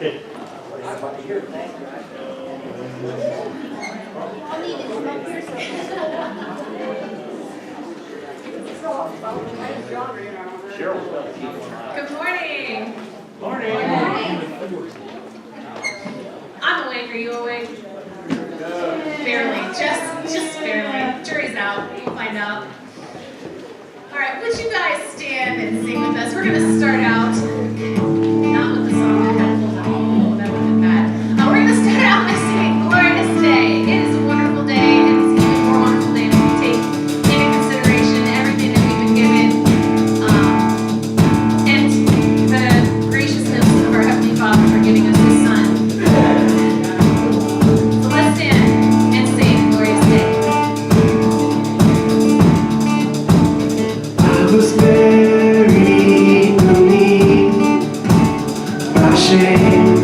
Good morning. Morning. I'm awake. Are you awake? Barely. Just barely. Jury's out. We'll find out. All right. Would you guys stand and sing with us? We're going to start out not with the song that pulled out. Oh, that would have been bad. We're going to start out by singing "Glorious Day." It is a wonderful day, and it's even more wonderful day when we take into consideration everything that we've been given. And the graciousness of our Heavenly Father for giving us His Son. So let's stand and sing "Glorious Day." I was buried beneath my shame.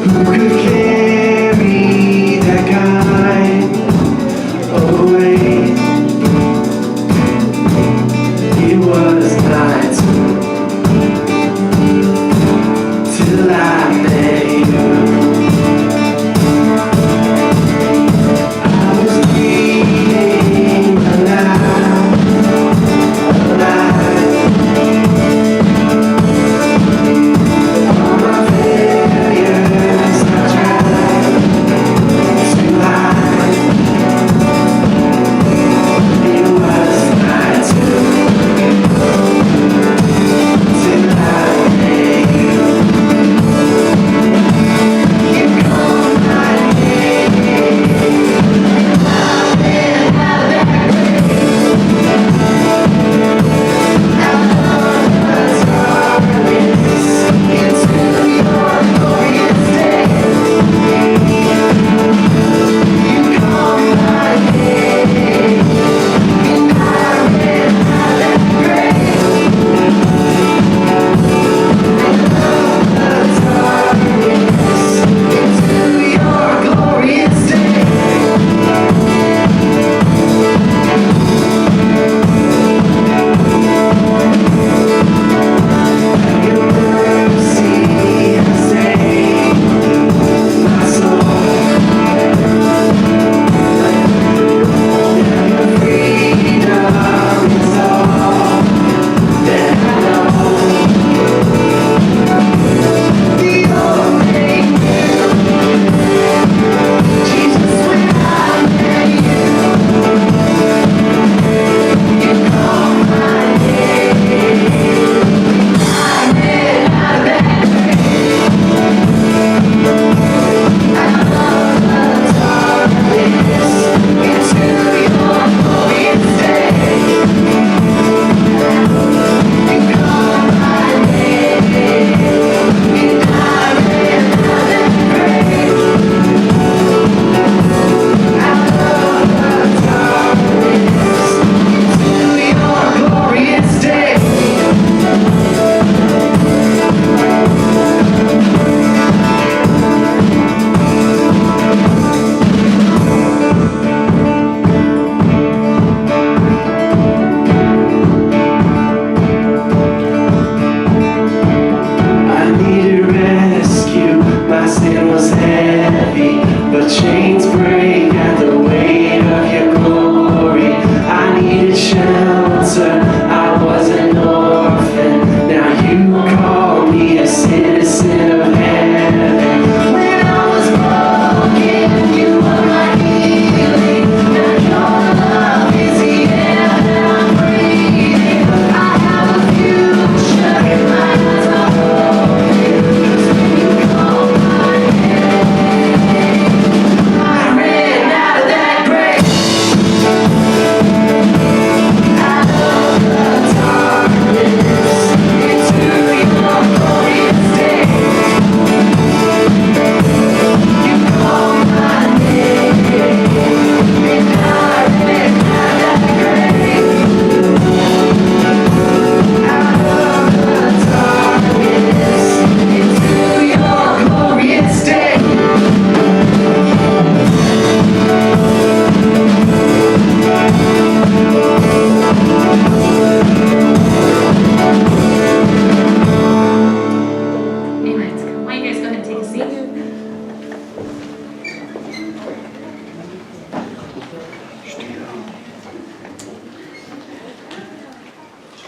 Who could carry that kind away? It was night till I met you. I was bleeding alive. All my failures I tried to hide.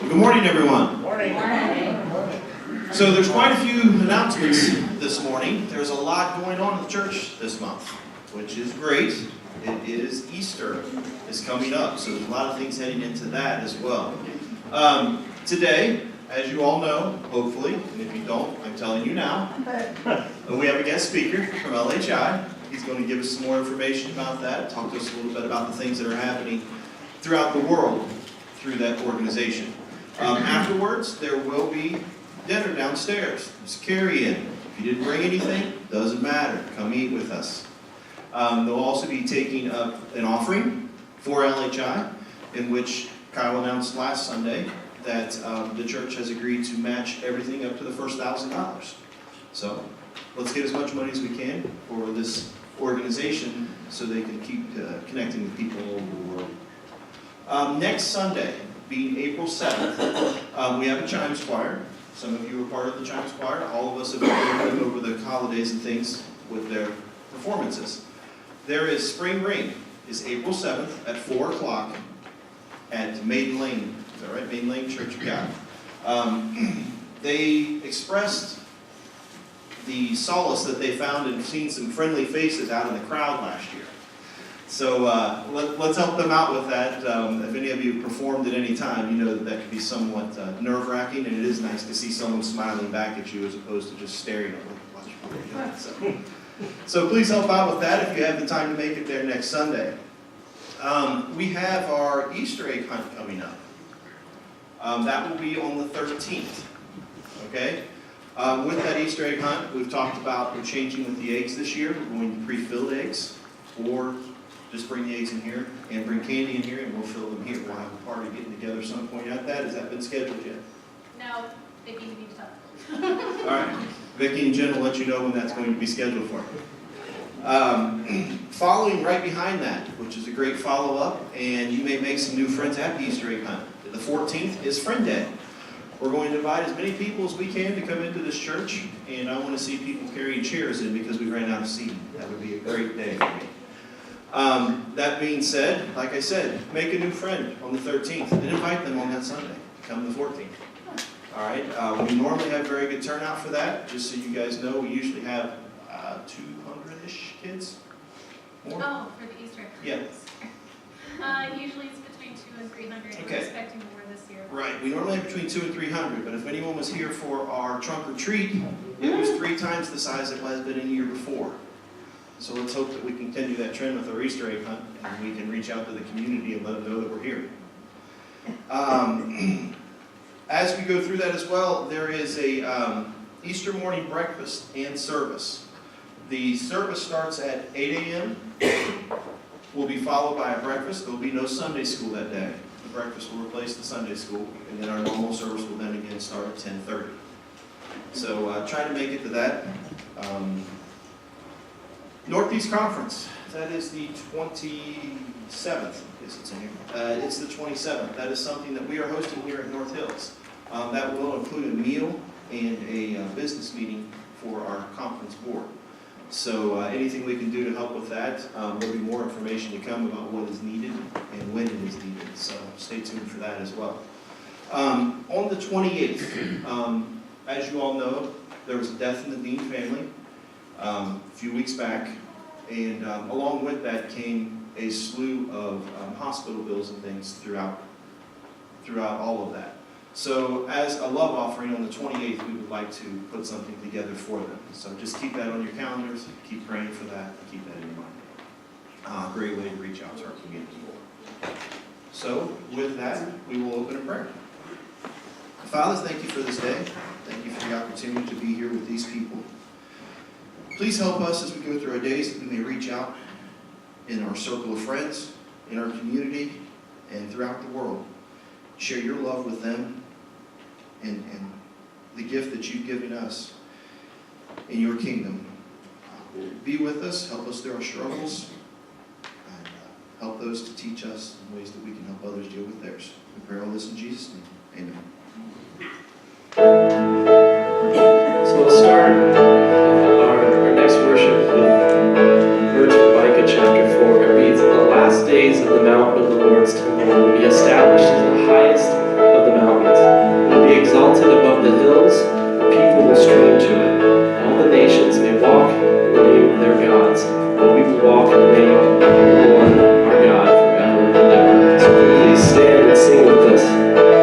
Good morning, everyone. Morning. So there's quite a few announcements this morning. There's a lot going on in the church this month, which is great. It is Easter is coming up, so there's a lot of things heading into that as well. Today, as you all know, hopefully, and if you don't, I'm telling you now, we have a guest speaker from LHI. He's going to give us some more information about that, talk to us a little bit about the things that are happening throughout the world through that organization. Afterwards, there will be dinner downstairs. Just carry in. If you didn't bring anything, doesn't matter. Come eat with us. They'll also be taking up an offering for LHI, in which Kyle announced last Sunday that the church has agreed to match everything up to the first $1,000. So let's get as much money as we can for this organization so they can keep connecting with people all over the world. Next Sunday, being April 7th, we have a chimes choir. Some of you are part of the chimes choir. All of us have been with them over the holidays and things with their performances. There is Spring Ring, is April 7th at 4 o'clock at Maiden Lane. Is that right? Maiden Lane Church of God. They expressed the solace that they found in seeing some friendly faces out in the crowd last year. So let's help them out with that. If any of you performed at any time, you know that can be somewhat nerve-wracking, and it is nice to see someone smiling back at you as opposed to just staring at you. So please help out with that if you have the time to make it there next Sunday. We have our Easter egg hunt coming up. That will be on the 13th. Okay? With that Easter egg hunt, we've talked about we're changing with the eggs this year. We're going to pre-filled eggs, or just bring the eggs in here and bring candy in here and we'll fill them here. We'll have a party getting together some point at that. Has that been scheduled yet? No, Vicki, you need to talk. All right. Vicki and Jen will let you know when that's going to be scheduled for. Following right behind that, which is a great follow-up, and you may make some new friends at the Easter egg hunt. The 14th is Friend Day. We're going to invite as many people as we can to come into this church, and I want to see people carrying chairs in because we ran out of seating. That would be a great day for me. That being said, like I said, make a new friend on the 13th and invite them on that Sunday. Come the 14th. All right. We normally have very good turnout for that. Just so you guys know, we usually have 200-ish kids. More? Oh, for the Easter egg. Yeah. Usually it's between 200 and 300. Okay. We're expecting more this year. Right. We normally have between 200 and 300, but if anyone was here for our trunk or treat, it was 3 times the size it has been in the year before. So let's hope that we continue that trend with our Easter egg hunt and we can reach out to the community and let them know that we're here. As we go through that as well, there is a Easter morning breakfast and service. The service starts at 8 a.m. will be followed by a breakfast. There will be no Sunday school that day. The breakfast will replace the Sunday school, and then our normal service will then again start at 10:30. So try to make it to that. Northeast Conference, that is the 27th. Yes, it's in here. It's the 27th. That is something that we are hosting here at North Hills. That will include a meal and a business meeting for our conference board. So anything we can do to help with that, there'll be more information to come about what is needed and when it is needed. So stay tuned for that as well. On the 28th, as you all know, there was a death in the Dean family a few weeks back, and along with that came a slew of hospital bills and things throughout all of that. So as a love offering on the 28th, we would like to put something together for them. So just keep that on your calendars, keep praying for that, and keep that in your mind. Great way to reach out to our community. So with that, we will open in prayer. Father, thank you for this day. Thank you for the opportunity to be here with these people. Please help us as we go through our days that we may reach out in our circle of friends, in our community, and throughout the world. Share your love with them and the gift that you've given us in your kingdom. Be with us, help us through our struggles, and help those to teach us in ways that we can help others deal with theirs. We pray all this in Jesus' name. Amen. So we'll start our next worship with words from Micah chapter 4. It reads, "The last days of the mountain of the Lord's temple will be established as the highest of the mountains. be exalted above the hills, people will stream to it. All the nations may walk in the name of their gods, but we will walk in the name of the Lord our God forever and ever. So please stand and sing with us.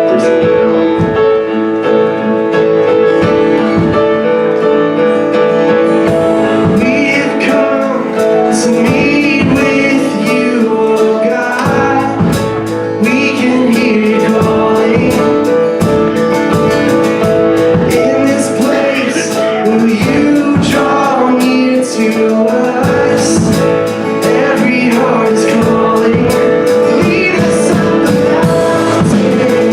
Please sing it now. We've come to meet with you, oh God. We can hear you calling. In this place, will you draw near to us? Every heart is calling. Lead us up the mountain.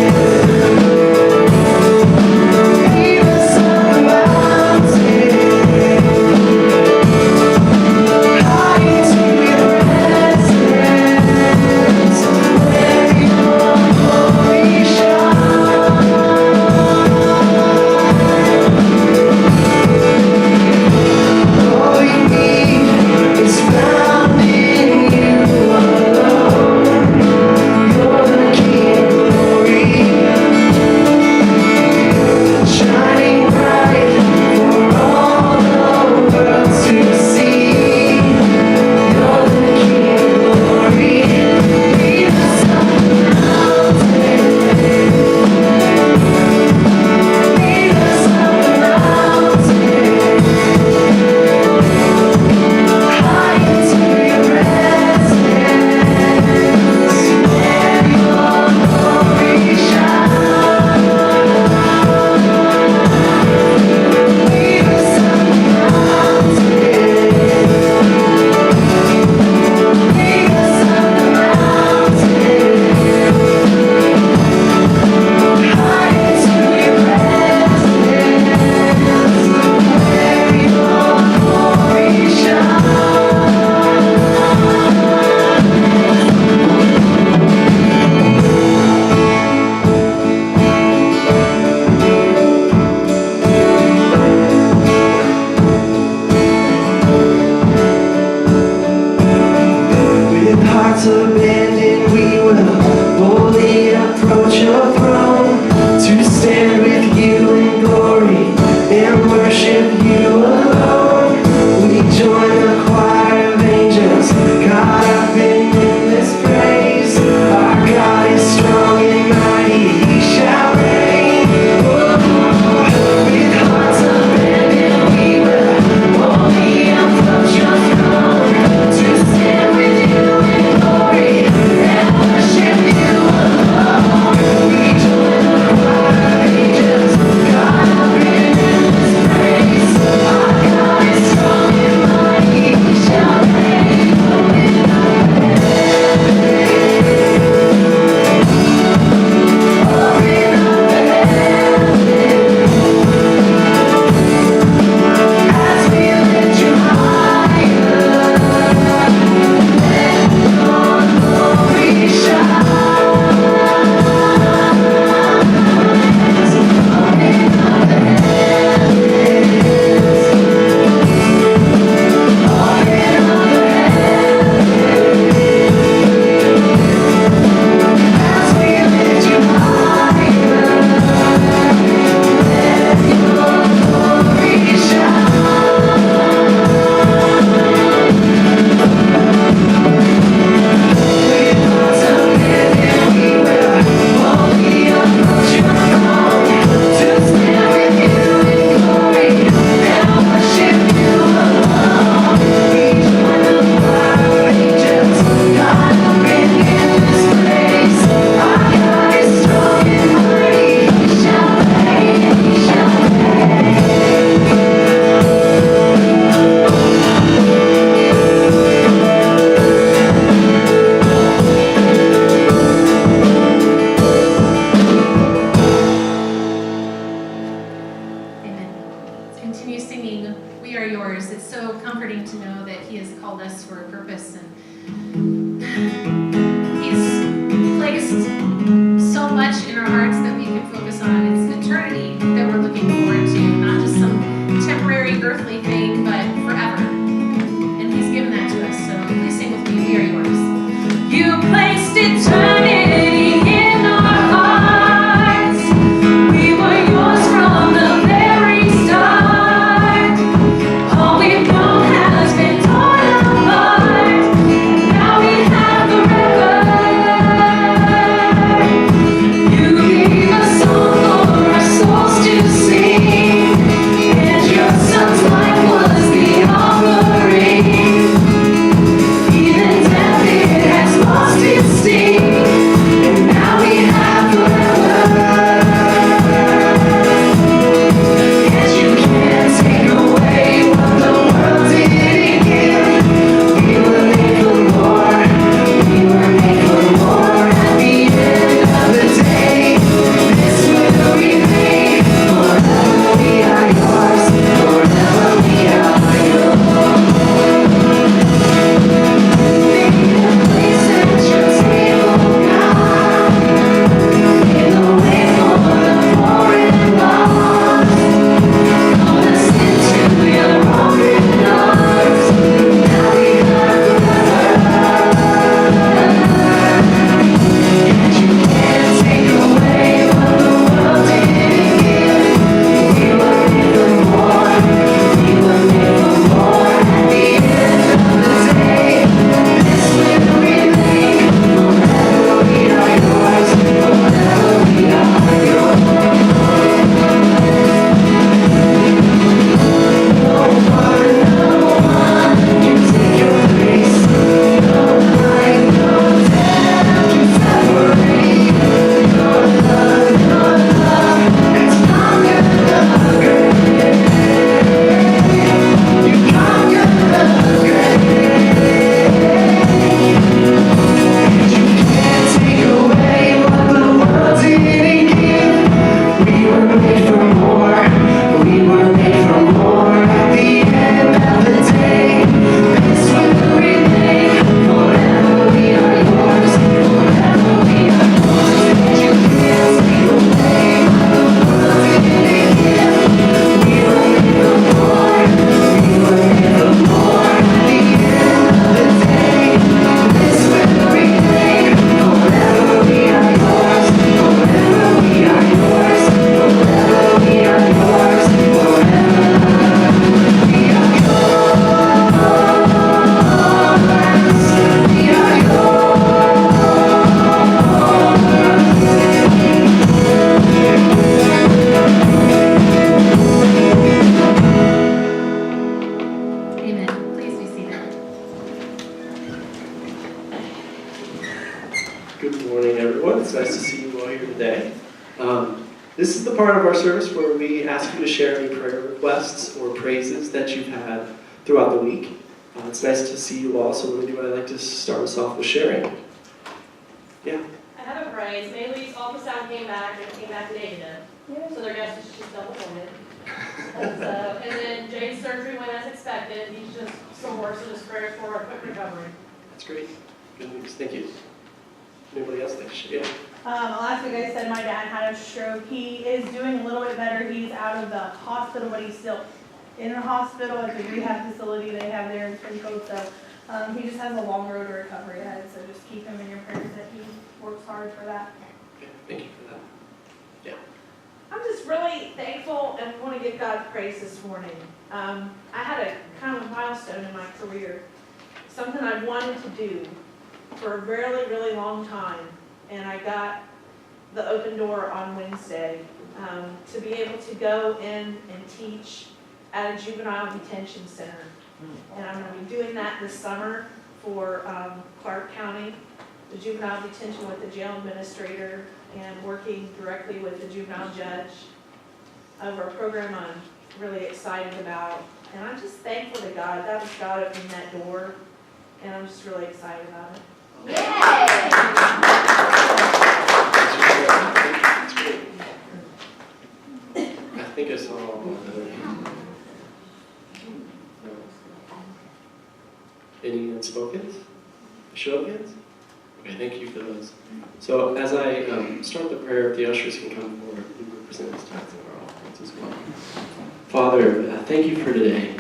Good morning, everyone. It's nice to see you all here today. This is the part of our service where we ask you to share any prayer requests or praises that you've had throughout the week. It's nice to see you all, so when we do, I'd like to start us off with sharing. Yeah. I have a praise. Bailey's ultrasound came back, and it came back negative. So their guess is she's double pointed. And then Jay's surgery went as expected. He's just some worse in his prayers for a quick recovery. That's great. Good news. Thank you. Anybody else like to share? Yeah. Last week I said my dad had a stroke. He is doing a little bit better. He's out of the hospital, but he's still in the hospital at the rehab facility they have there in Springfield. So he just has a long road to recovery ahead. So just keep him in your prayers that he works hard for that. Okay. Thank you for that. Yeah. I'm just really thankful and want to give God praise this morning. I had a kind of milestone in my career, something I've wanted to do for a really, really long time. And I got the open door on Wednesday to be able to go in and teach at a juvenile detention center. And I'm going to be doing that this summer for Clark County, the juvenile detention with the jail administrator, and working directly with the juvenile judge over a program I'm really excited about. And I'm just thankful to God. That was God opening that door, and I'm just really excited about it. Yay! That's great. I think I saw all of them. No. Any unspoken? Show of hands? Okay, thank you for those. So as I start the prayer, if the ushers can come forward, we represent this tithes in our offerings as well. Father, thank you for today.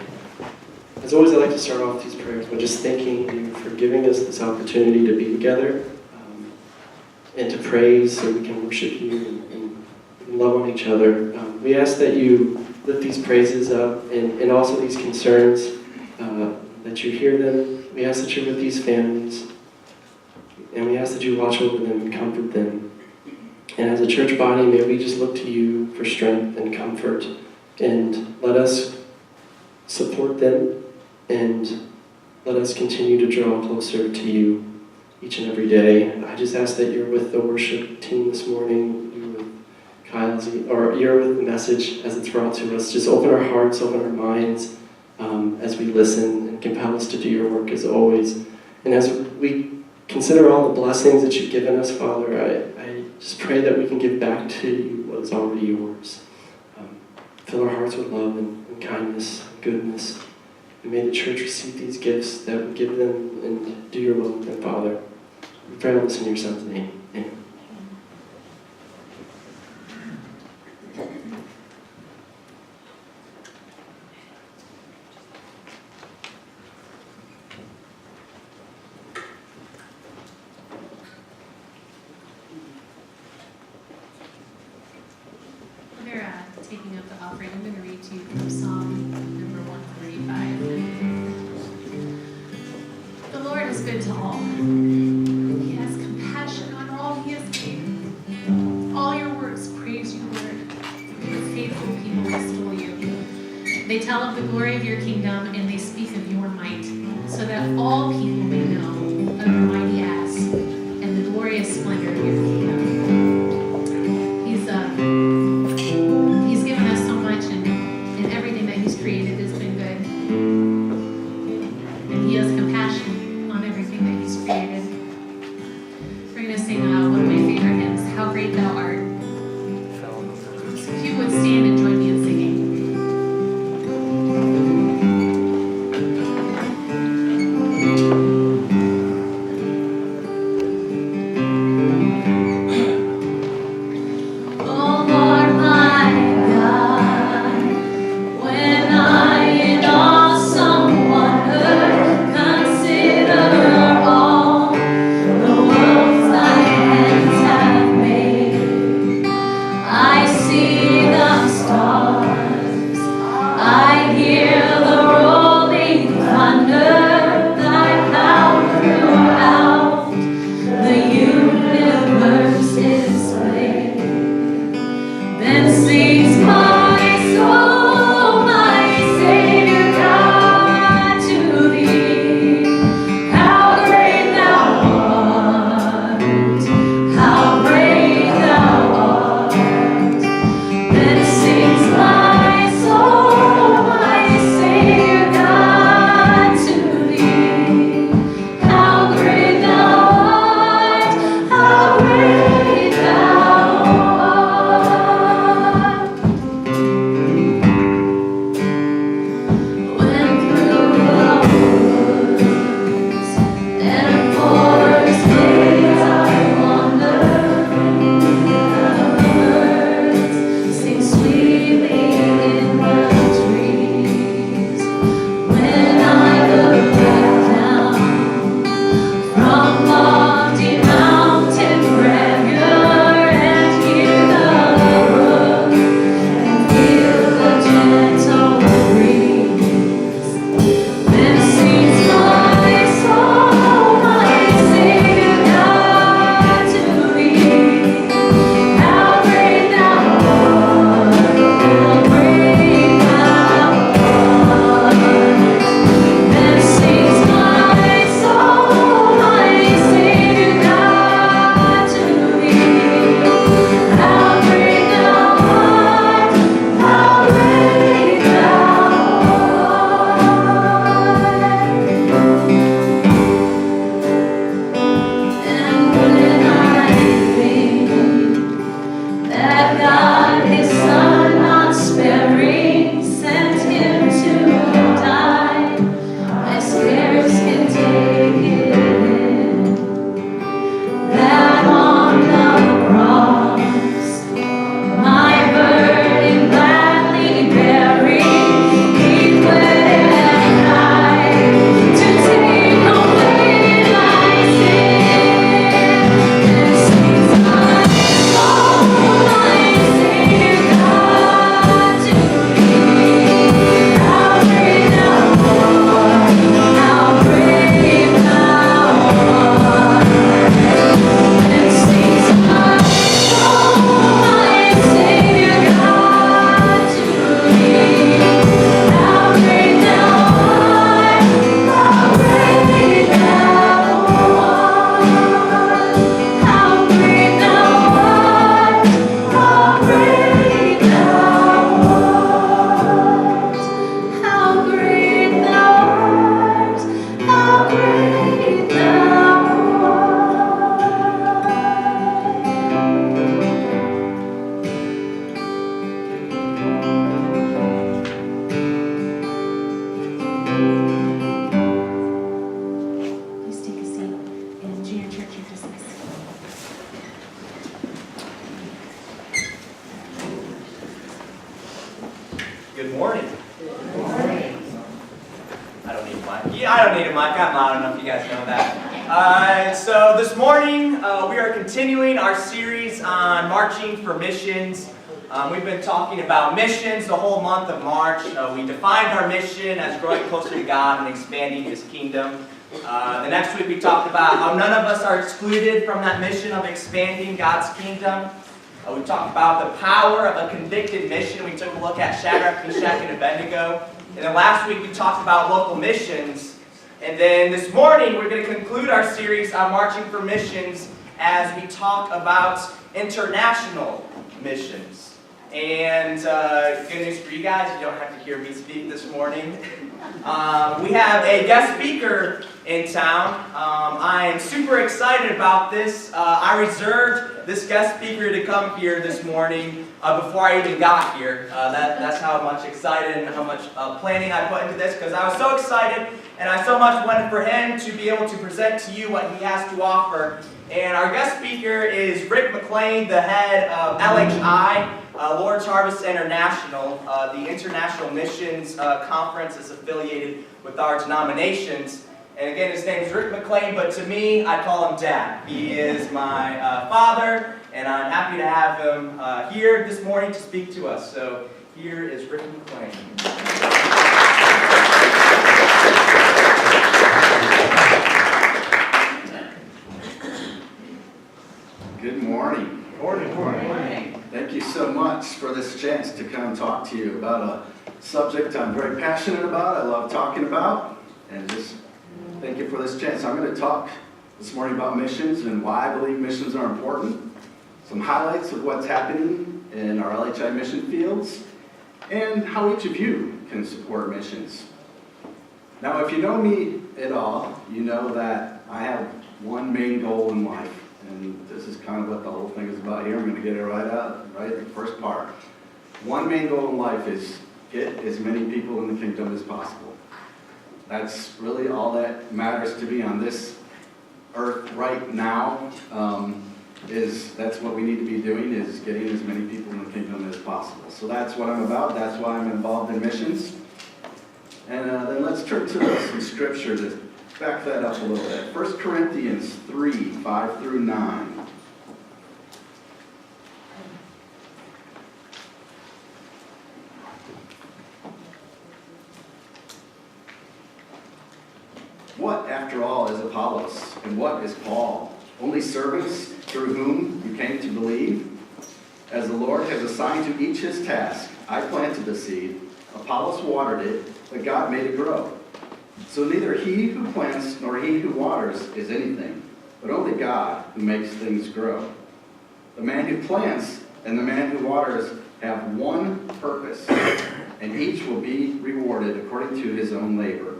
As always, I like to start off these prayers by just thanking you for giving us this opportunity to be together and to praise so we can worship you and love on each other. We ask that you lift these praises up and also these concerns, that you hear them. We ask that you're with these families, and we ask that you watch over them and comfort them. And as a church body, may we just look to you for strength and comfort, and let us support them, and let us continue to draw closer to you each and every day. I just ask that you're with the worship team this morning, you're with Kyle's, or you're with the message as it's brought to us. Just open our hearts, open our minds as we listen, and compel us to do your work as always. And as we consider all the blessings that you've given us, Father, I just pray that we can give back to you what is already yours. Fill our hearts with love and kindness, and goodness. And may the church receive these gifts that we give them and do your will with them, Father. We pray all this in your Son's name. Amen. They're taking up the offering. I'm going to read to you from Psalm number 135. The Lord is good to all. He has compassion on all he has made. All your works praise you, Lord. Your faithful people extol you. They tell of the glory of your kingdom, and they speak of your might, so that all people may know of your mighty acts and the glorious splendor of your kingdom. He's given us so much, and everything that he's created has been good. And he has compassion on everything that he's created. We're going to sing one of my favorite hymns, How Great Thou Art. So if you would stand and join me in singing. Good morning. Good morning. I don't need a mic. Yeah, I don't need a mic. I'm loud enough. You guys know that. So this morning we are continuing our series on marching for missions. We've been talking about missions the whole month of March. We defined our mission as growing closer to God and expanding His kingdom. The next week we talked about how none of us are excluded from that mission of expanding God's kingdom. We talked about the power of a convicted mission. We took a look at Shadrach, Meshach, and Abednego. And then last week we talked about local missions. And then this morning we're going to conclude our series on marching for missions as we talk about international missions. And good news for you guys, you don't have to hear me speak this morning. We have a guest speaker in town. I am super excited about this. I reserved this guest speaker to come here this morning before I even got here. That's how much excited and how much planning I put into this, because I was so excited and I so much wanted for him to be able to present to you what he has to offer. And our guest speaker is Rick McClain, the head of LHI, Lord's Harvest International. The International Missions Conference is affiliated with our denominations. And again, his name is Rick McClain, but to me, I call him Dad. He is my father, and I'm happy to have him here this morning to speak to us. So here is Rick McClain. Good morning. Morning. Morning. Thank you so much for this chance to come talk to you about a subject I'm very passionate about, I love talking about, and just thank you for this chance. I'm going to talk this morning about missions and why I believe missions are important, some highlights of what's happening in our LHI mission fields, and how each of you can support missions. Now, if you know me at all, you know that I have one main goal in life. And this is kind of what the whole thing is about here. I'm going to get it right the first part. One main goal in life is get as many people in the kingdom as possible. That's really all that matters to me on this earth right now. That's what we need to be doing, is getting as many people in the kingdom as possible. So that's what I'm about. That's why I'm involved in missions. And then let's turn to some scripture to back that up a little bit. 1 Corinthians 3, 5 through 9. What, after all, is Apollos, and what is Paul? Only servants through whom you came to believe? As the Lord has assigned to each his task, I planted the seed, Apollos watered it, but God made it grow. So neither he who plants nor he who waters is anything, but only God who makes things grow. The man who plants and the man who waters have one purpose, and each will be rewarded according to his own labor.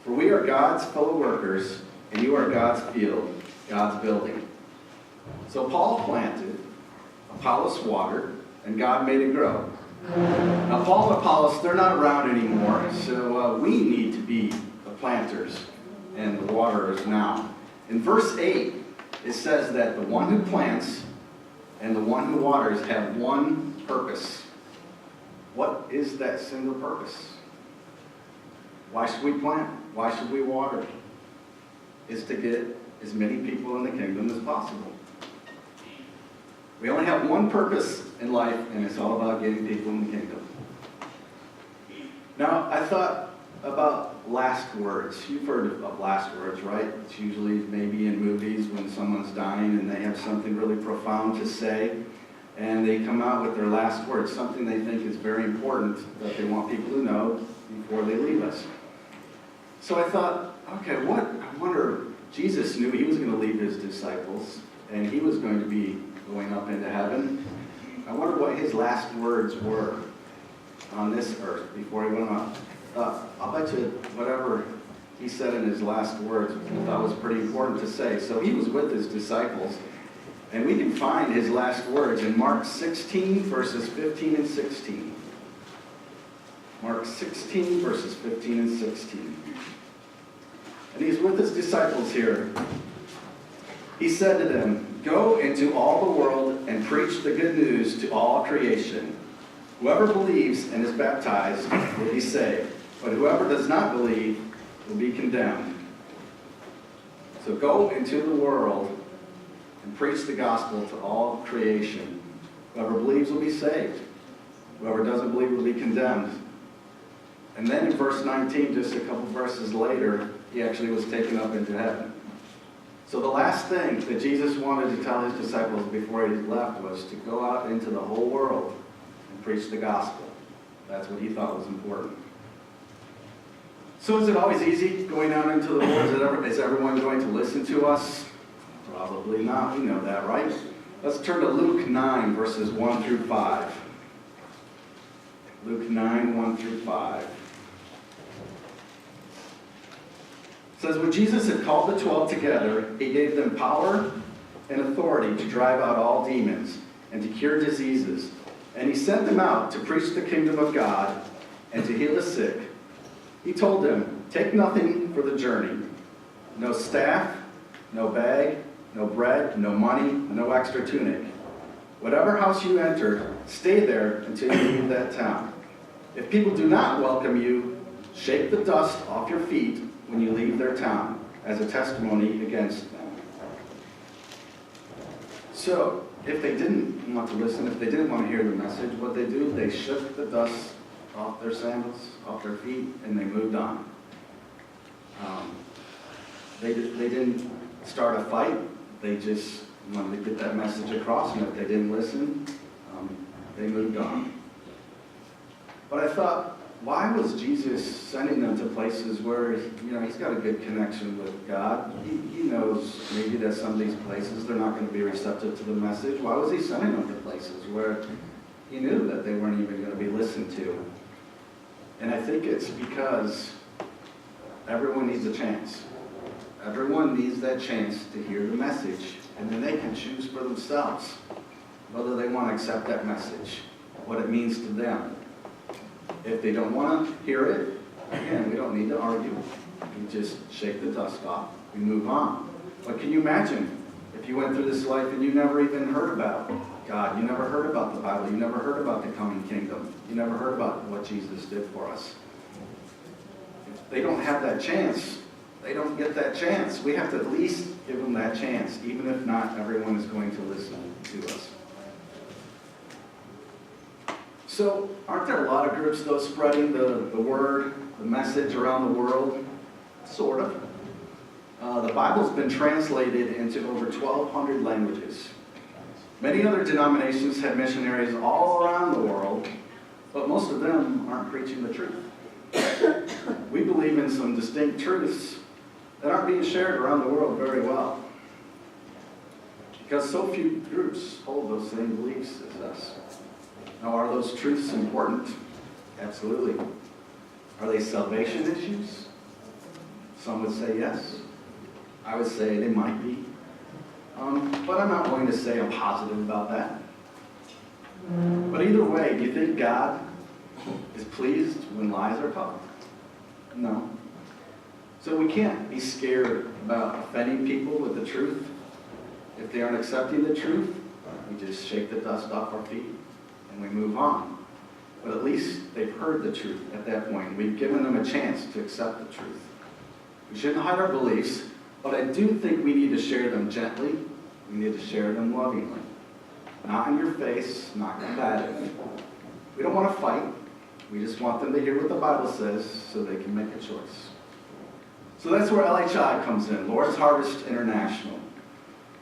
For we are God's fellow workers, and you are God's field, God's building. So Paul planted, Apollos watered, and God made it grow. Now Paul and Apollos, they're not around anymore, so we need to be the planters and the waterers now. In verse 8, it says that the one who plants and the one who waters have one purpose. What is that single purpose? Why should we plant? Why should we water? It's to get as many people in the kingdom as possible. We only have one purpose in life, and it's all about getting people in the kingdom. Now, I thought about last words. You've heard of last words, right? It's usually maybe in movies when someone's dying and they have something really profound to say, and they come out with their last words, something they think is very important that they want people to know before they leave us. So I thought, okay, I wonder, Jesus knew he was going to leave his disciples, and he was going to be going up into heaven. I wonder what his last words were on this earth before he went up. I'll bet you whatever he said in his last words I thought was pretty important to say. So he was with his disciples, and we can find his last words in Mark 16, verses 15 and 16. Mark 16, verses 15 and 16. And he's with his disciples here. He said to them, "Go into all the world and preach the good news to all creation. Whoever believes and is baptized will be saved, but whoever does not believe will be condemned. So go into the world and preach the gospel to all creation. Whoever believes will be saved. Whoever doesn't believe will be condemned. And then in verse 19, just a couple verses later, he actually was taken up into heaven. So the last thing that Jesus wanted to tell his disciples before he left was to go out into the whole world and preach the gospel. That's what he thought was important. So is it always easy going out into the world? Is everyone going to listen to us? Probably not. We know that, right? Let's turn to Luke 9, verses 1 through 5. Luke 9, 1 through 5. It says, when Jesus had called the 12 together, he gave them power and authority to drive out all demons and to cure diseases. And he sent them out to preach the kingdom of God and to heal the sick. He told them, take nothing for the journey. No staff, no bag, no bread, no money, no extra tunic. Whatever house you enter, stay there until you leave that town. If people do not welcome you, shake the dust off your feet when you leave their town as a testimony against them. So, if they didn't want to listen, if they didn't want to hear the message, what they do, they shook the dust off their sandals, off their feet, and they moved on. They didn't start a fight. They just wanted to get that message across, and if they didn't listen, they moved on. But I thought, why was Jesus sending them to places where, he's got a good connection with God? He knows maybe that some of these places, they're not going to be receptive to the message. Why was he sending them to places where he knew that they weren't even going to be listened to? And I think it's because everyone needs a chance. Everyone needs that chance to hear the message, and then they can choose for themselves whether they want to accept that message, what it means to them. If they don't want to hear it, again, we don't need to argue. We just shake the dust off. We move on. But can you imagine if you went through this life and you never even heard about God, you never heard about the Bible, you never heard about the coming kingdom, you never heard about what Jesus did for us? If they don't have that chance, they don't get that chance. We have to at least give them that chance, even if not everyone is going to listen to us. So, aren't there a lot of groups, though, spreading the word, the message around the world? Sort of. The Bible's been translated into over 1,200 languages. Many other denominations have missionaries all around the world, but most of them aren't preaching the truth. We believe in some distinct truths that aren't being shared around the world very well, because so few groups hold those same beliefs as us. Now, are those truths important? Absolutely. Are they salvation issues? Some would say yes. I would say they might be. But I'm not going to say I'm positive about that. But either way, do you think God is pleased when lies are told? No. So we can't be scared about offending people with the truth. If they aren't accepting the truth, we just shake the dust off our feet and we move on. But at least they've heard the truth at that point. We've given them a chance to accept the truth. We shouldn't hide our beliefs, but I do think we need to share them gently. We need to share them lovingly. Not in your face, not combative. We don't want to fight. We just want them to hear what the Bible says so they can make a choice. So that's where LHI comes in, Lord's Harvest International.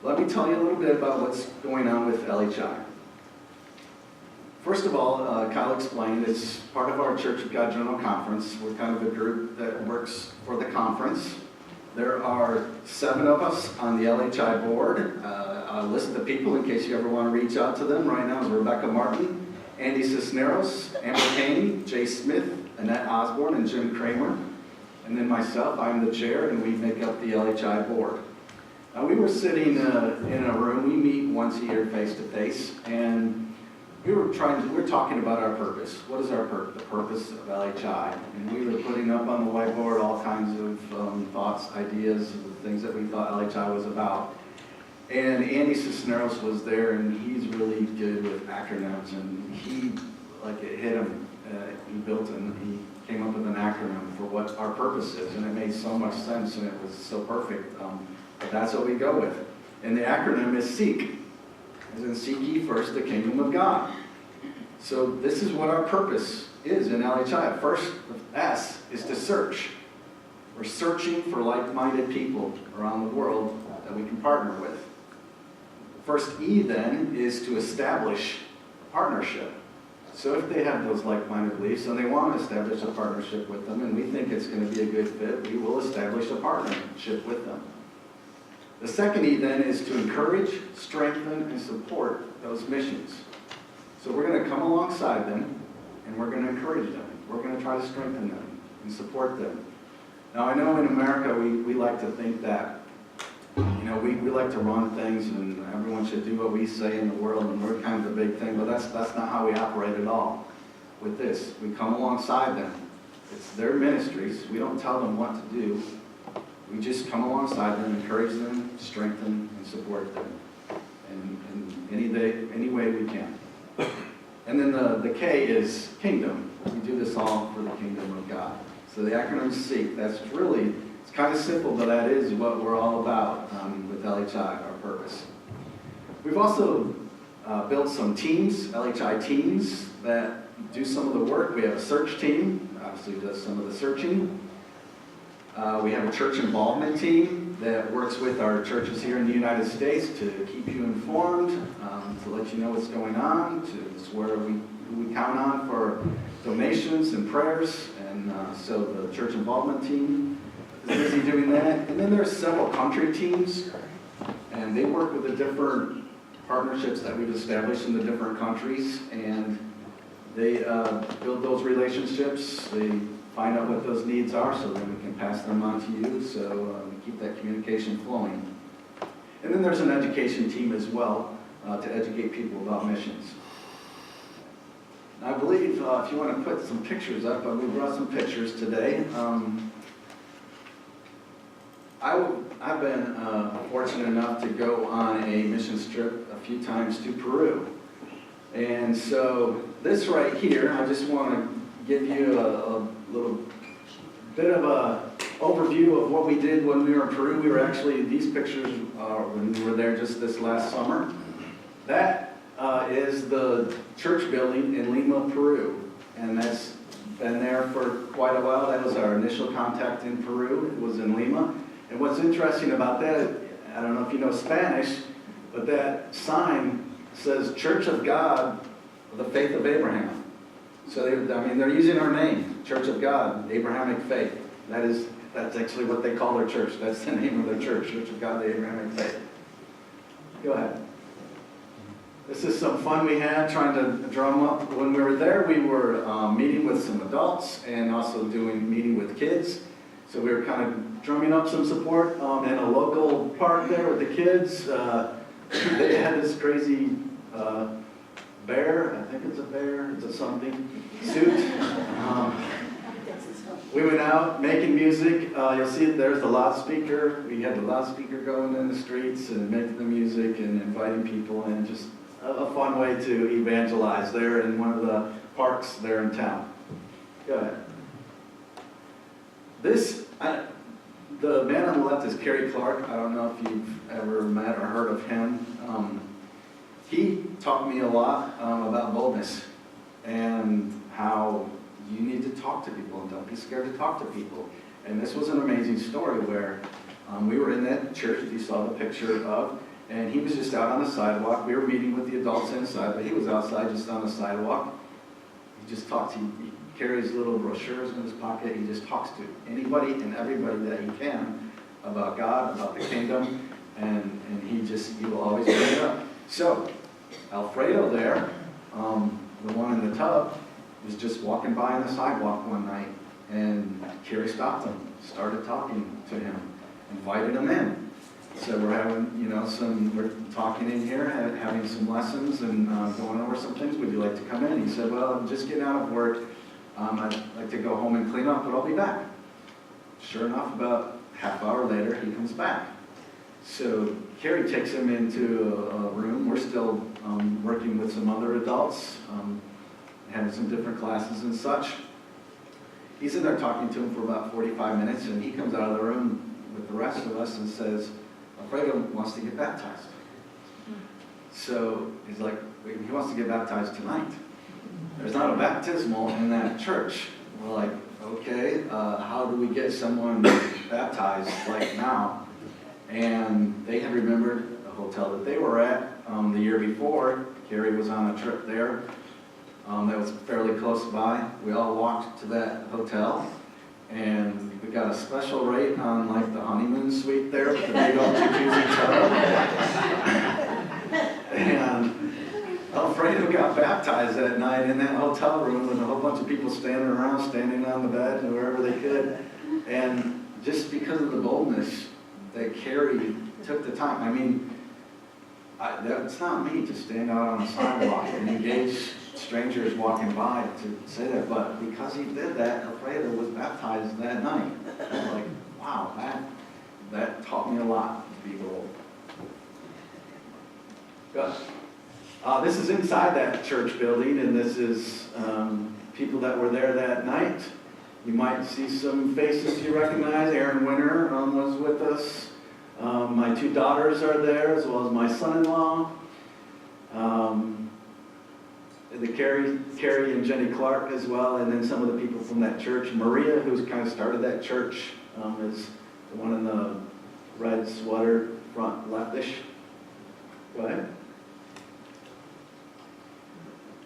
Let me tell you a little bit about what's going on with LHI. First of all, Kyle explained, it's part of our Church of God General Conference. We're kind of a group that works for the conference. There are 7 of us on the LHI board. I'll list the people in case you ever want to reach out to them. Right now is Rebecca Martin, Andy Cisneros, Amber Caney, Jay Smith, Annette Osborne, and Jim Kramer. And then myself, I'm the chair, and we make up the LHI board. Now, we were sitting in a room. We meet once a year face-to-face, and we were talking about our purpose. What is our purpose? The purpose of LHI. And we were putting up on the whiteboard all kinds of thoughts, ideas, of the things that we thought LHI was about. And Andy Cisneros was there, and he's really good with acronyms, and he like it hit him. He built and he came up with an acronym for what our purpose is, and it made so much sense, and it was so perfect. But that's what we go with. And the acronym is SEEK, as in seek ye first the kingdom of God. So this is what our purpose is in LHI. First, the S is to search. We're searching for like-minded people around the world that we can partner with. The first E then is to establish partnership. So if they have those like-minded beliefs and they want to establish a partnership with them and we think it's going to be a good fit, we will establish a partnership with them. The second E then is to encourage, strengthen, and support those missions. So we're going to come alongside them and we're going to encourage them. We're going to try to strengthen them and support them. Now I know in America we like to think that, we like to run things and everyone should do what we say in the world and we're kind of the big thing, but that's not how we operate at all with this. We come alongside them. It's their ministries. We don't tell them what to do. We just come alongside them, encourage them, strengthen, and support them in any way we can. And then the K is kingdom. We do this all for the kingdom of God. So the acronym SEEK, it's kind of simple, but that is what we're all about with LHI, our purpose. We've also built some teams, LHI teams, that do some of the work. We have a search team, obviously does some of the searching. We have a church involvement team that works with our churches here in the United States to keep you informed, to let you know what's going on, it's where we count on for donations and prayers, and so the church involvement team is busy doing that. And then there's several country teams, and they work with the different partnerships that we've established in the different countries, and they build those relationships. They find out what those needs are so then we can pass them on to you, so we keep that communication flowing. And then there's an education team as well to educate people about missions. I believe if you want to put some pictures up, we brought some pictures today. I've been fortunate enough to go on a missions trip a few times to Peru. And so this right here, I just want to give you a little bit of a overview of what we did when we were in Peru. We were actually, these pictures when we were there just this last summer. That is the church building in Lima, Peru. And that's been there for quite a while. That was our initial contact in Peru. It was in Lima. And what's interesting about that, I don't know if you know Spanish, but that sign says Church of God of the Faith of Abraham. So they're using our name, Church of God, Abrahamic Faith. That's actually what they call their church. That's the name of their church, Church of God, the Abrahamic Faith. Go ahead. This is some fun we had trying to drum up. When we were there, we were meeting with some adults and also meeting with kids. So we were kind of drumming up some support in a local park there with the kids. They had this crazy bear, I think it's a bear, it's a something, suit. We went out making music. You'll see there's the loudspeaker. We had the loudspeaker going in the streets and making the music and inviting people, and just a fun way to evangelize there in one of the parks there in town. Go ahead. The man on the left is Kerry Clark. I don't know if you've ever met or heard of him. He taught me a lot about boldness and how you need to talk to people and don't be scared to talk to people. And this was an amazing story where we were in that church that you saw the picture of, and he was just out on the sidewalk. We were meeting with the adults inside, but he was outside just on the sidewalk. He just talks. He carries little brochures in his pocket. He just talks to anybody and everybody that he can about God, about the kingdom, and he will always bring it up. So Alfredo there, the one in the tub, was just walking by on the sidewalk one night, and Kerry stopped him, started talking to him, invited him in. So we're having, we're talking in here, having some lessons and going over some things. Would you like to come in? He said, well, I'm just getting out of work. I'd like to go home and clean up, but I'll be back. Sure enough, about half hour later, he comes back. So Kerry takes him into a room. We're still working with some other adults. having some different classes and such. He's in there talking to him for about 45 minutes, and he comes out of the room with the rest of us and says, Alfredo wants to get baptized. So he's like, he wants to get baptized tonight. There's not a baptismal in that church. We're like, okay, how do we get someone baptized like now? And they had remembered a hotel that they were at the year before. Carrie was on a trip there that was fairly close by. We all walked to that hotel, and we got a special rate on like the honeymoon suite there with the big old jacuzzi tub. And Alfredo got baptized that night in that hotel room with a whole bunch of people standing around, standing on the bed and wherever they could. And just because of the boldness that Carrie took the time, I mean, that's not me to stand out on the sidewalk and engage strangers walking by to say that, but because he did that, Alfredo was baptized that night. I was like, wow, that taught me a lot to be bold. Good. This is inside that church building, and this is people that were there that night. You might see some faces you recognize. Aaron Winter was with us. My two daughters are there, as well as my son-in-law. Carrie and Jenny Clark as well, and then some of the people from that church. Maria, who's kind of started that church, is the one in the red sweater, front leftish. Go ahead.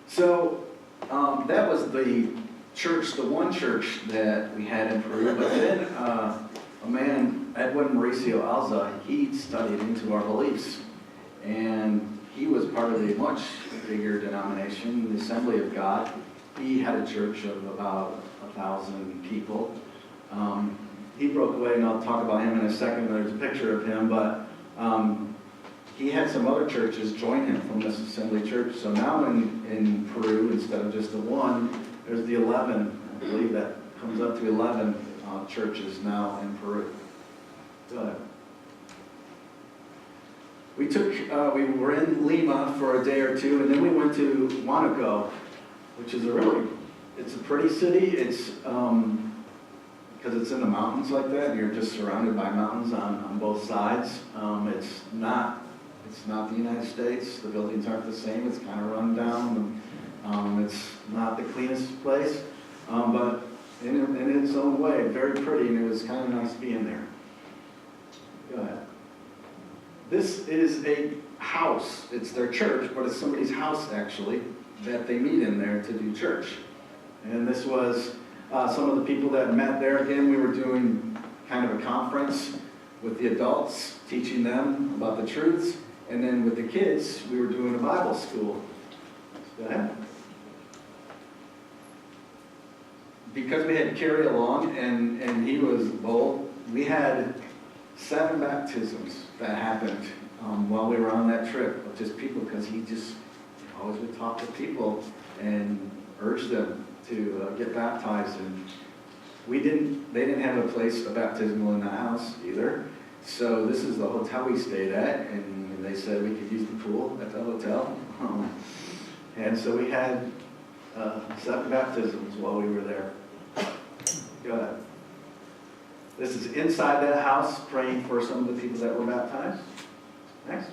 So that was the church, the one church that we had in Peru. But then a man, Edwin Mauricio Alza, he studied into our beliefs. And he was part of a much bigger denomination, the Assembly of God. He had a church of about 1,000 people. He broke away, and I'll talk about him in a second. There's a picture of him, but he had some other churches join him from this assembly church. So now in Peru, instead of just the one, there's the 11. I believe that comes up to 11 churches now in Peru. Go ahead. We were in Lima for a day or two, and then we went to Huánuco, which is it's a pretty city. It's because it's in the mountains like that, and you're just surrounded by mountains on both sides. It's not the United States. The buildings aren't the same. It's kind of run down. It's not the cleanest place, but in its own way, very pretty, and it was kind of nice being there. Go ahead. This is a house. It's their church, but it's somebody's house, actually, that they meet in there to do church. And this was some of the people that met there. Again, we were doing kind of a conference with the adults, teaching them about the truths. And then with the kids, we were doing a Bible school. Go ahead. Because we had Carrie along, and he was bold, we had 7 baptisms that happened while we were on that trip of just people, because he just always would talk to people and urge them to get baptized. And they didn't have a baptismal in the house either. So this is the hotel we stayed at, and they said we could use the pool at the hotel. And so we had 7 baptisms while we were there. Go ahead. This is inside that house, praying for some of the people that were baptized. Next.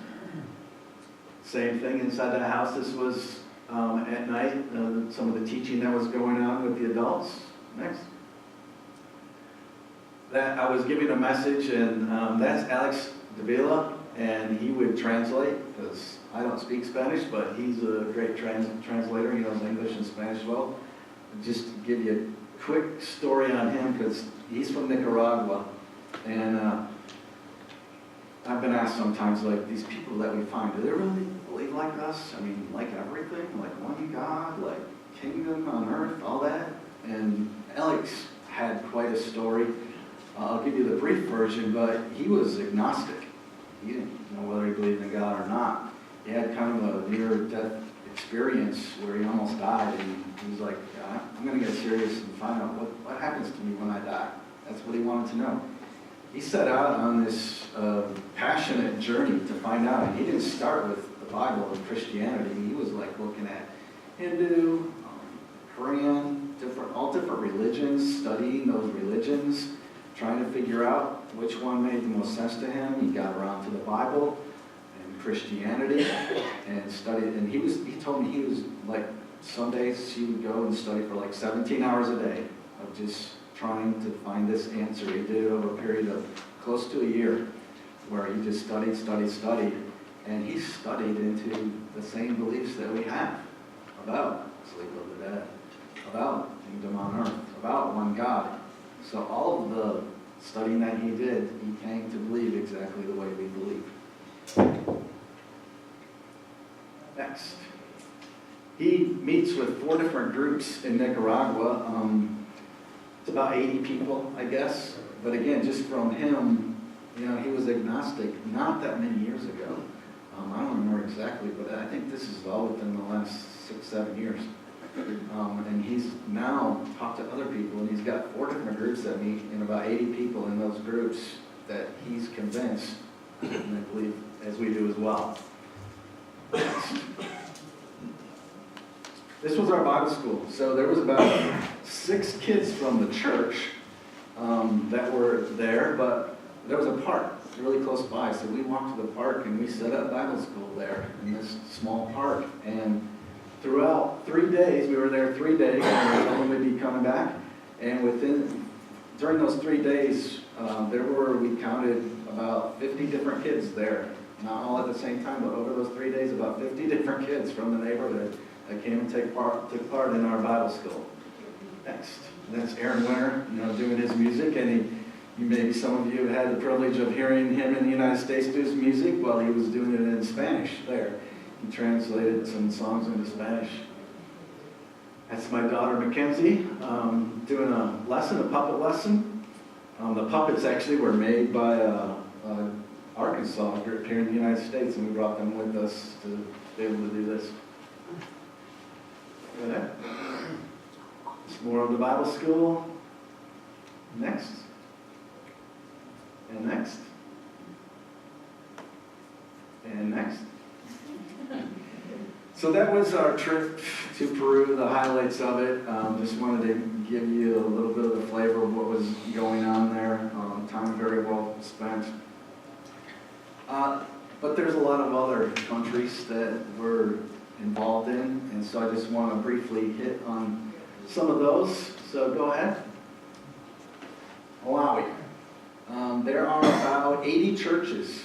Same thing inside that house. This was at night, some of the teaching that was going on with the adults. Next. That I was giving a message, and that's Alex Davila, and he would translate, because I don't speak Spanish, but he's a great translator. He knows English and Spanish well. Just to give you a quick story on him, because he's from Nicaragua, and I've been asked sometimes, like, these people that we find, do they really believe like us? I mean, like everything, like one God, like kingdom on earth, all that? And Alex had quite a story. I'll give you the brief version, but he was agnostic. He didn't know whether he believed in God or not. He had kind of a near-death experience where he almost died, and he was like, I'm going to get serious and find out what happens to me when I die. That's what he wanted to know. He set out on this passionate journey to find out, and he didn't start with the Bible and Christianity. He was like looking at Hindu, bring in all different religions, studying those religions, trying to figure out which one made the most sense to him. He got around to the Bible and Christianity and studied, and he told me he was like, some days he would go and study for like 17 hours a day of just trying to find this answer. He did it over a period of close to a year where he just studied, and he studied into the same beliefs that we have about sleep of the dead, about kingdom on earth, about one God. So all of the studying that he did, he came to believe exactly the way we believe. Next. He meets with 4 different groups in Nicaragua. It's about 80 people, I guess. But again, just from him, he was agnostic not that many years ago. I don't remember exactly, but I think this is all within the last 6-7 years. And he's now talked to other people, and he's got 4 different groups that meet, and about 80 people in those groups that he's convinced, and I believe as we do as well. This was our Bible school. So there was about 6 kids from the church that were there, but there was a park really close by. So we walked to the park and we set up Bible school there in this small park. And throughout 3 days, we were there 3 days, and we told them we'd be coming back. And during those 3 days, we counted about 50 different kids there. Not all at the same time, but over those 3 days, about 50 different kids from the neighborhood that came and took part in our Bible school. Next. That's Aaron Winter, doing his music, and maybe some of you have had the privilege of hearing him in the United States do his music. Well, he was doing it in Spanish there. He translated some songs into Spanish. That's my daughter Mackenzie, doing a puppet lesson. The puppets actually were made by Arkansas group here in the United States, and we brought them with us to be able to do this. Go ahead. It's more of the Bible school. Next. And next. And next. So that was our trip to Peru, the highlights of it. Just wanted to give you a little bit of the flavor of what was going on there. Time very well spent. But there's a lot of other countries that we're involved in, and so I just want to briefly hit on some of those. So go ahead. Malawi. There are about 80 churches,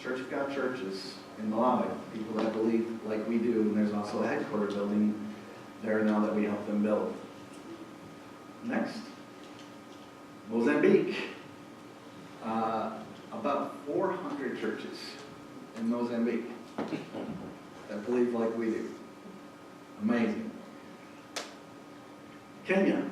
Church of God churches in Malawi, people that believe like we do, and there's also a headquarters building there now that we help them build. Next. Mozambique. About 400 churches in Mozambique that believe like we do. Amazing. Kenya.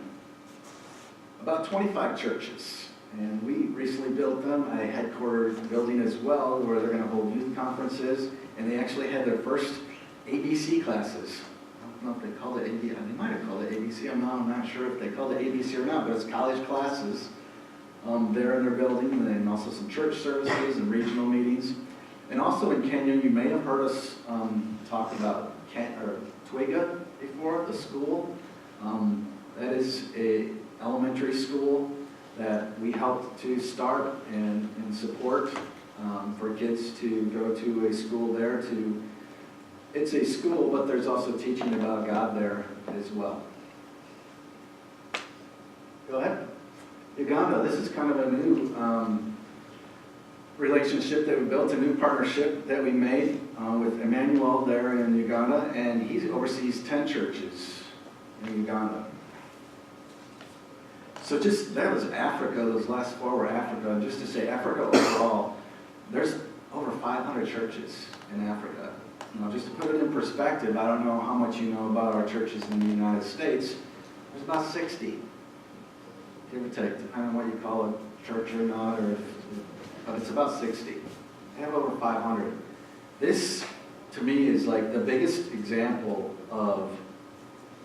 About 25 churches. And we recently built them a headquarters building as well, where they're going to hold youth conferences. And they actually had their first ABC classes. I don't know if they called it ABC. They might have called it ABC. I'm not sure if they called it ABC or not, but it's college classes there in their building, and then also some church services and regional meetings. And also in Kenya, you may have heard us talk about Twiga before, the school. That is a elementary school that we helped to start and support for kids to go to a school there. It's a school, but there's also teaching about God there as well. Go ahead. Uganda, this is kind of a new relationship that we built, a new partnership that we made with Emmanuel there in Uganda, and he oversees 10 churches in Uganda. So that was Africa, those last 4 were Africa. Just to say Africa overall, there's over 500 churches in Africa. Just to put it in perspective, I don't know how much you know about our churches in the United States. There's about 60, give or take, depending on what you call a church or not, but it's about 60. They have over 500. This, to me, is like the biggest example of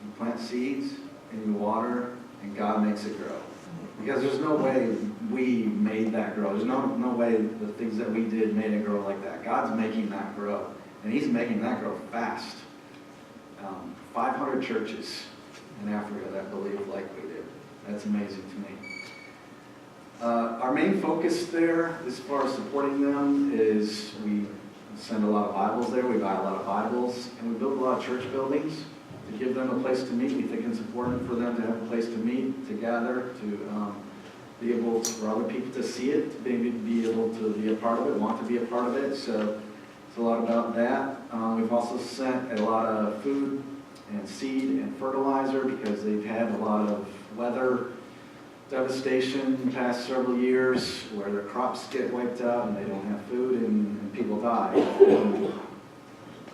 you plant seeds and you water, and God makes it grow. Because there's no way we made that grow. There's no way the things that we did made it grow like that. God's making that grow. And He's making that grow fast. 500 churches in Africa that believe like we do. That's amazing to me. Our main focus there, as far as supporting them, is we send a lot of Bibles there, we buy a lot of Bibles, and we build a lot of church buildings to give them a place to meet. We think it's important for them to have a place to meet, to gather, to be able to, for other people to see it, to maybe be able to be a part of it, want to be a part of it. So it's a lot about that. We've also sent a lot of food and seed and fertilizer because they've had a lot of weather devastation in the past several years where their crops get wiped out and they don't have food and people die.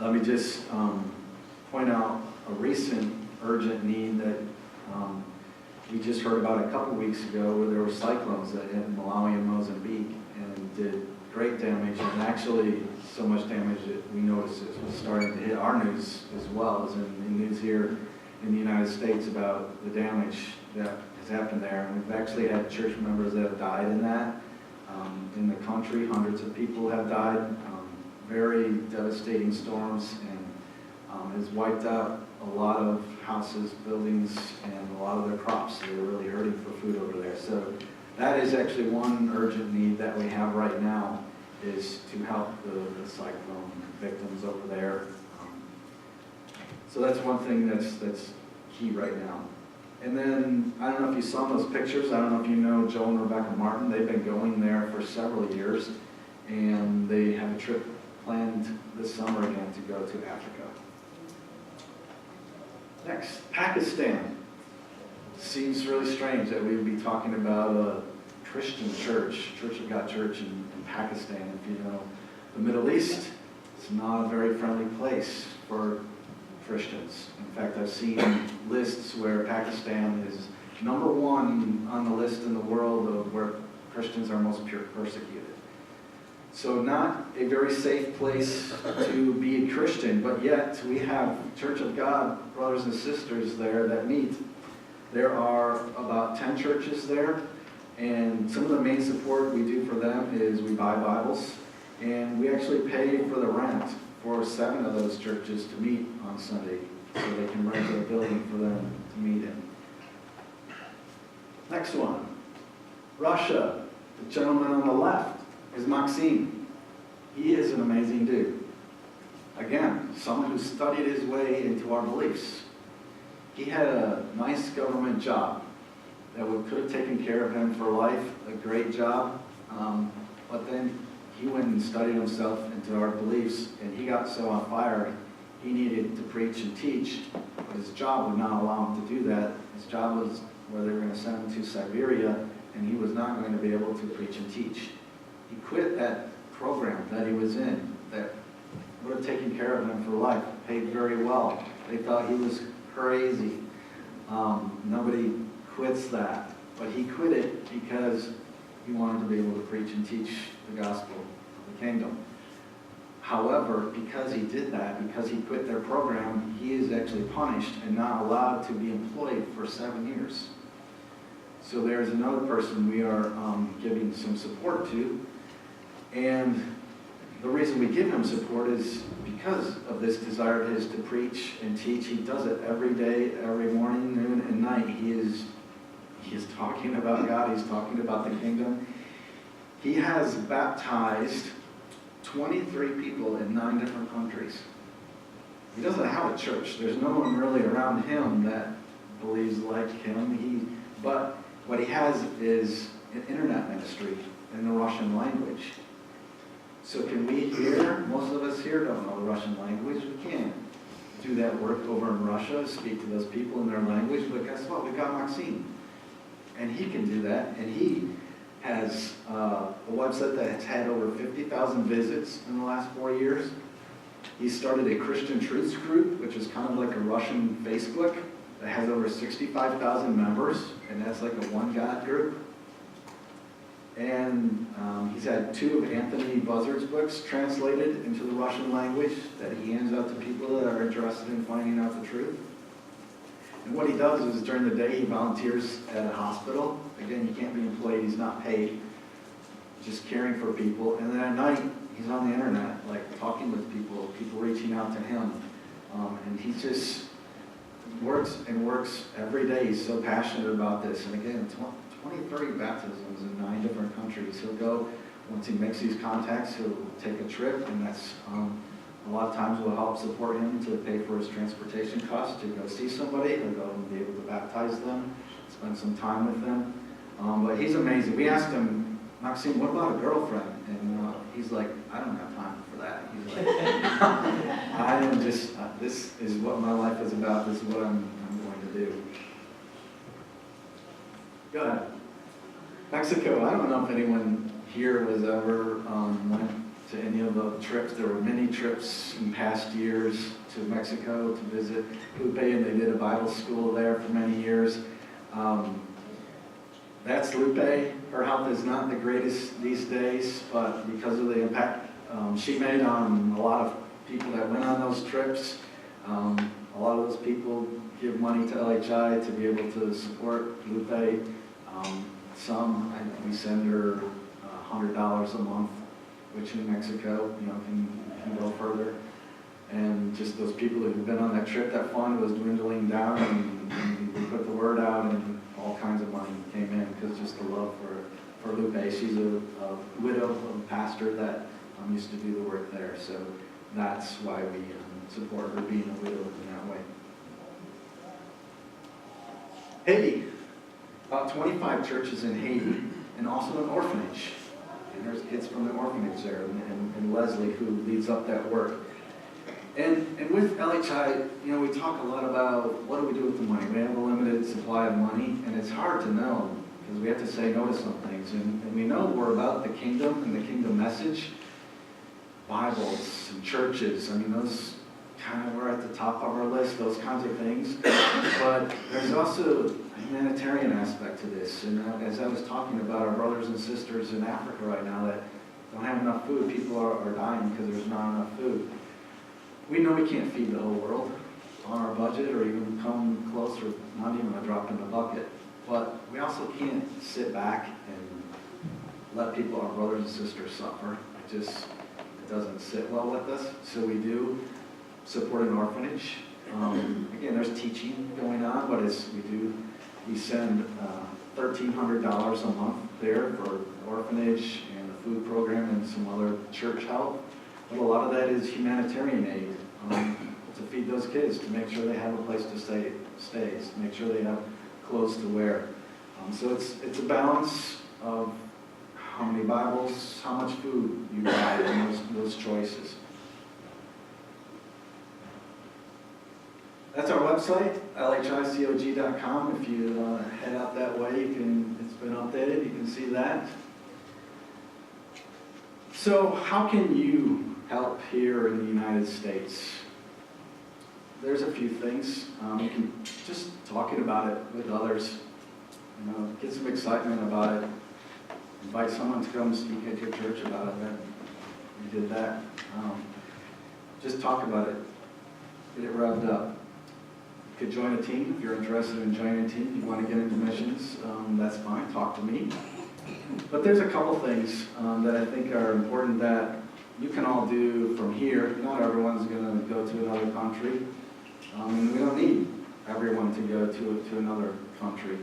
Let me just point out a recent urgent need that we just heard about a couple weeks ago where there were cyclones that hit Malawi and Mozambique and did great damage, and actually so much damage that we noticed it was starting to hit our news as well as in news here in the United States about the damage that has happened there. And we've actually had church members that have died in that. In the country, hundreds of people have died. Very devastating storms, and has wiped out a lot of houses, buildings, and a lot of their crops. They're really hurting for food over there. So that is actually one urgent need that we have right now, is to help the cyclone victims over there. So that's one thing that's key right now. And then, I don't know if you saw those pictures, I don't know if you know Joel and Rebecca Martin. They've been going there for several years, and they have a trip planned this summer again to go to Africa. Next, Pakistan. Seems really strange that we would be talking about a Christian church, Church of God Church in Pakistan. If you know the Middle East, it's not a very friendly place for Christians. In fact, I've seen lists where Pakistan is #1 on the list in the world of where Christians are most persecuted. So not a very safe place to be a Christian, but yet we have Church of God brothers and sisters there that meet. There are about 10 churches there, and some of the main support we do for them is we buy Bibles, and we actually pay for the rent for 7 of those churches to meet on Sunday, so they can rent a building for them to meet in. Next one, Russia. The gentleman on the left is McClain. He is an amazing dude. Again, someone who studied his way into our beliefs. He had a nice government job that could have taken care of him for life, a great job, but then he went and studied himself into our beliefs, and he got so on fire, he needed to preach and teach, but his job would not allow him to do that. His job was where they were going to send him to Siberia, and he was not going to be able to preach and teach. He quit that program that he was in that would have taken care of him for life, paid very well. They thought he was crazy. Nobody quits that, but he quit it because he wanted to be able to preach and teach the gospel of the kingdom. However, because he did that, because he quit their program, he is actually punished and not allowed to be employed for 7 years. So there's another person we are giving some support to, and the reason we give him support is because of this desire of his to preach and teach. He does it every day, every morning, noon, and night. He is talking about God. He's talking about the kingdom. He has baptized 23 people in 9 different countries. He doesn't have a church. There's no one really around him that believes like him. But what he has is an internet ministry in the Russian language. So can we here, most of us here don't know the Russian language. We can't do that work over in Russia, speak to those people in their language. But guess what? We've got McClain. And he can do that. And he has a website that has had over 50,000 visits in the last 4 years. He started a Christian Truths group, which is kind of like a Russian Facebook, that has over 65,000 members, and that's like a one God group. And he's had 2 of Anthony Buzzard's books translated into the Russian language that he hands out to people that are interested in finding out the truth. And what he does is during the day he volunteers at a hospital. Again, he can't be employed, he's not paid, just caring for people. And then at night, he's on the internet, like talking with people, people reaching out to him. And he's just works every day. He's so passionate about this. And again, 30 baptisms in 9 different countries. He'll go, once he makes these contacts, he'll take a trip, and that's a lot of times will help support him to pay for his transportation costs to go see somebody. He'll go and be able to baptize them, spend some time with them. But he's amazing. We asked him, Maxime, what about a girlfriend? And he's like, I don't have time for that. He's like, I am just, this is what my life is about. This is what I'm going to do. Go ahead. Mexico, I don't know if anyone here was ever went to any of the trips. There were many trips in past years to Mexico to visit Lupe, and they did a Bible school there for many years. That's Lupe. Her health is not the greatest these days, but because of the impact she made on a lot of people that went on those trips, a lot of those people give money to LHI to be able to support Lupe. We send her $100 a month, which in Mexico, can go further. And just those people who've been on that trip, that fund was dwindling down, and we put the word out, and all kinds of money came in because just the love for Lupe. She's a widow of a pastor that used to do the work there, so that's why we support her being a widow in that way. Haiti, about 25 churches in Haiti, and also an orphanage. And there's kids from the orphanage there, and Leslie, who leads up that work. And with LHI, we talk a lot about what do we do with the money. We have a limited supply of money, and it's hard to know because we have to say no to some things. And we know we're about the kingdom and the kingdom message. Bibles and churches, those kind of were at the top of our list, those kinds of things. But there's also a humanitarian aspect to this. And as I was talking about our brothers and sisters in Africa right now that don't have enough food, people are dying because there's not enough food. We know we can't feed the whole world on our budget or even come close or not even a drop in the bucket. But we also can't sit back and let people, our brothers and sisters, suffer. It doesn't sit well with us. So we do support an orphanage. Again, there's teaching going on, but we send $1,300 a month there for orphanage and the food program and some other church help. But a lot of that is humanitarian aid to feed those kids, to make sure they have a place to stay, to make sure they have clothes to wear. So it's a balance of how many Bibles, how much food you buy, and those choices. That's our website, lhicog.com. If you head out that way, it's been updated, you can see that. So how can you help here in the United States? There's a few things. You can just talking about it with others, get some excitement about it. Invite someone to come speak at your church about it. You did that. Just talk about it. Get it revved up. You could join a team if you're interested in joining a team. If you want to get into missions, that's fine. Talk to me. But there's a couple things that I think are important that you can all do from here. Not everyone's going to go to another country. And we don't need everyone to go to another country.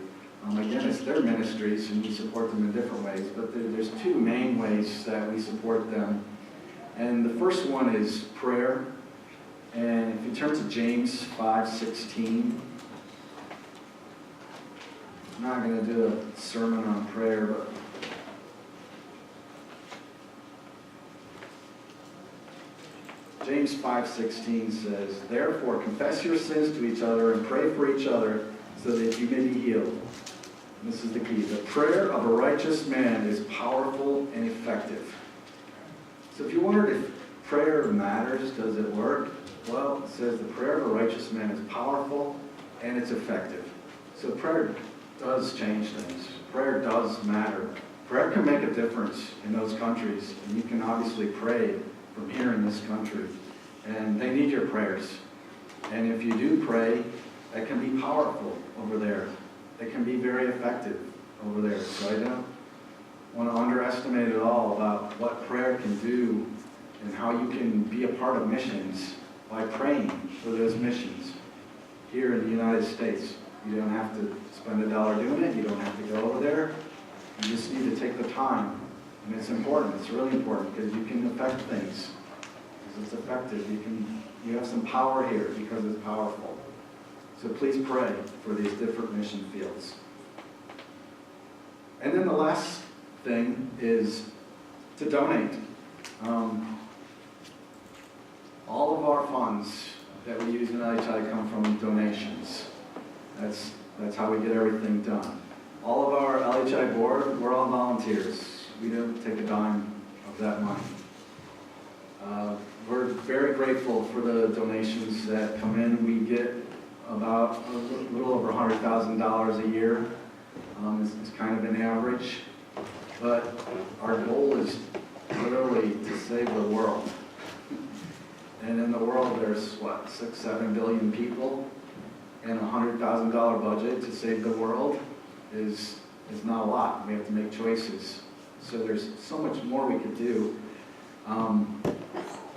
Again, it's their ministries, and we support them in different ways. But there's 2 main ways that we support them. And the first one is prayer. And if you turn to James 5:16, I'm not going to do a sermon on prayer, but James 5:16 says, "Therefore confess your sins to each other and pray for each other so that you may be healed." And this is the key. "The prayer of a righteous man is powerful and effective." So if you wondered if prayer matters, does it work? Well, it says the prayer of a righteous man is powerful and it's effective. So prayer does change things. Prayer does matter. Prayer can make a difference in those countries. And you can obviously pray from here in this country. And they need your prayers. And if you do pray, that can be powerful over there. It can be very effective over there. So I don't want to underestimate at all about what prayer can do and how you can be a part of missions by praying for those missions. here in the United States. You don't have to spend $1 doing it. You don't have to go over there. You just need to take the time. And it's important. It's really important because you can affect things. Because it's effective. You have some power here because it's powerful. So please pray for these different mission fields. And then the last thing is to donate. All of our funds that we use in LHI come from donations. That's how we get everything done. All of our LHI board, we're all volunteers. We don't take a dime of that money. We're very grateful for the donations that come in. We get about a little over $100,000 a year. It's kind of an average. But our goal is literally to save the world. And in the world, there's, 6-7 billion people, and a $100,000 budget to save the world is not a lot. We have to make choices. So there's so much more we could do.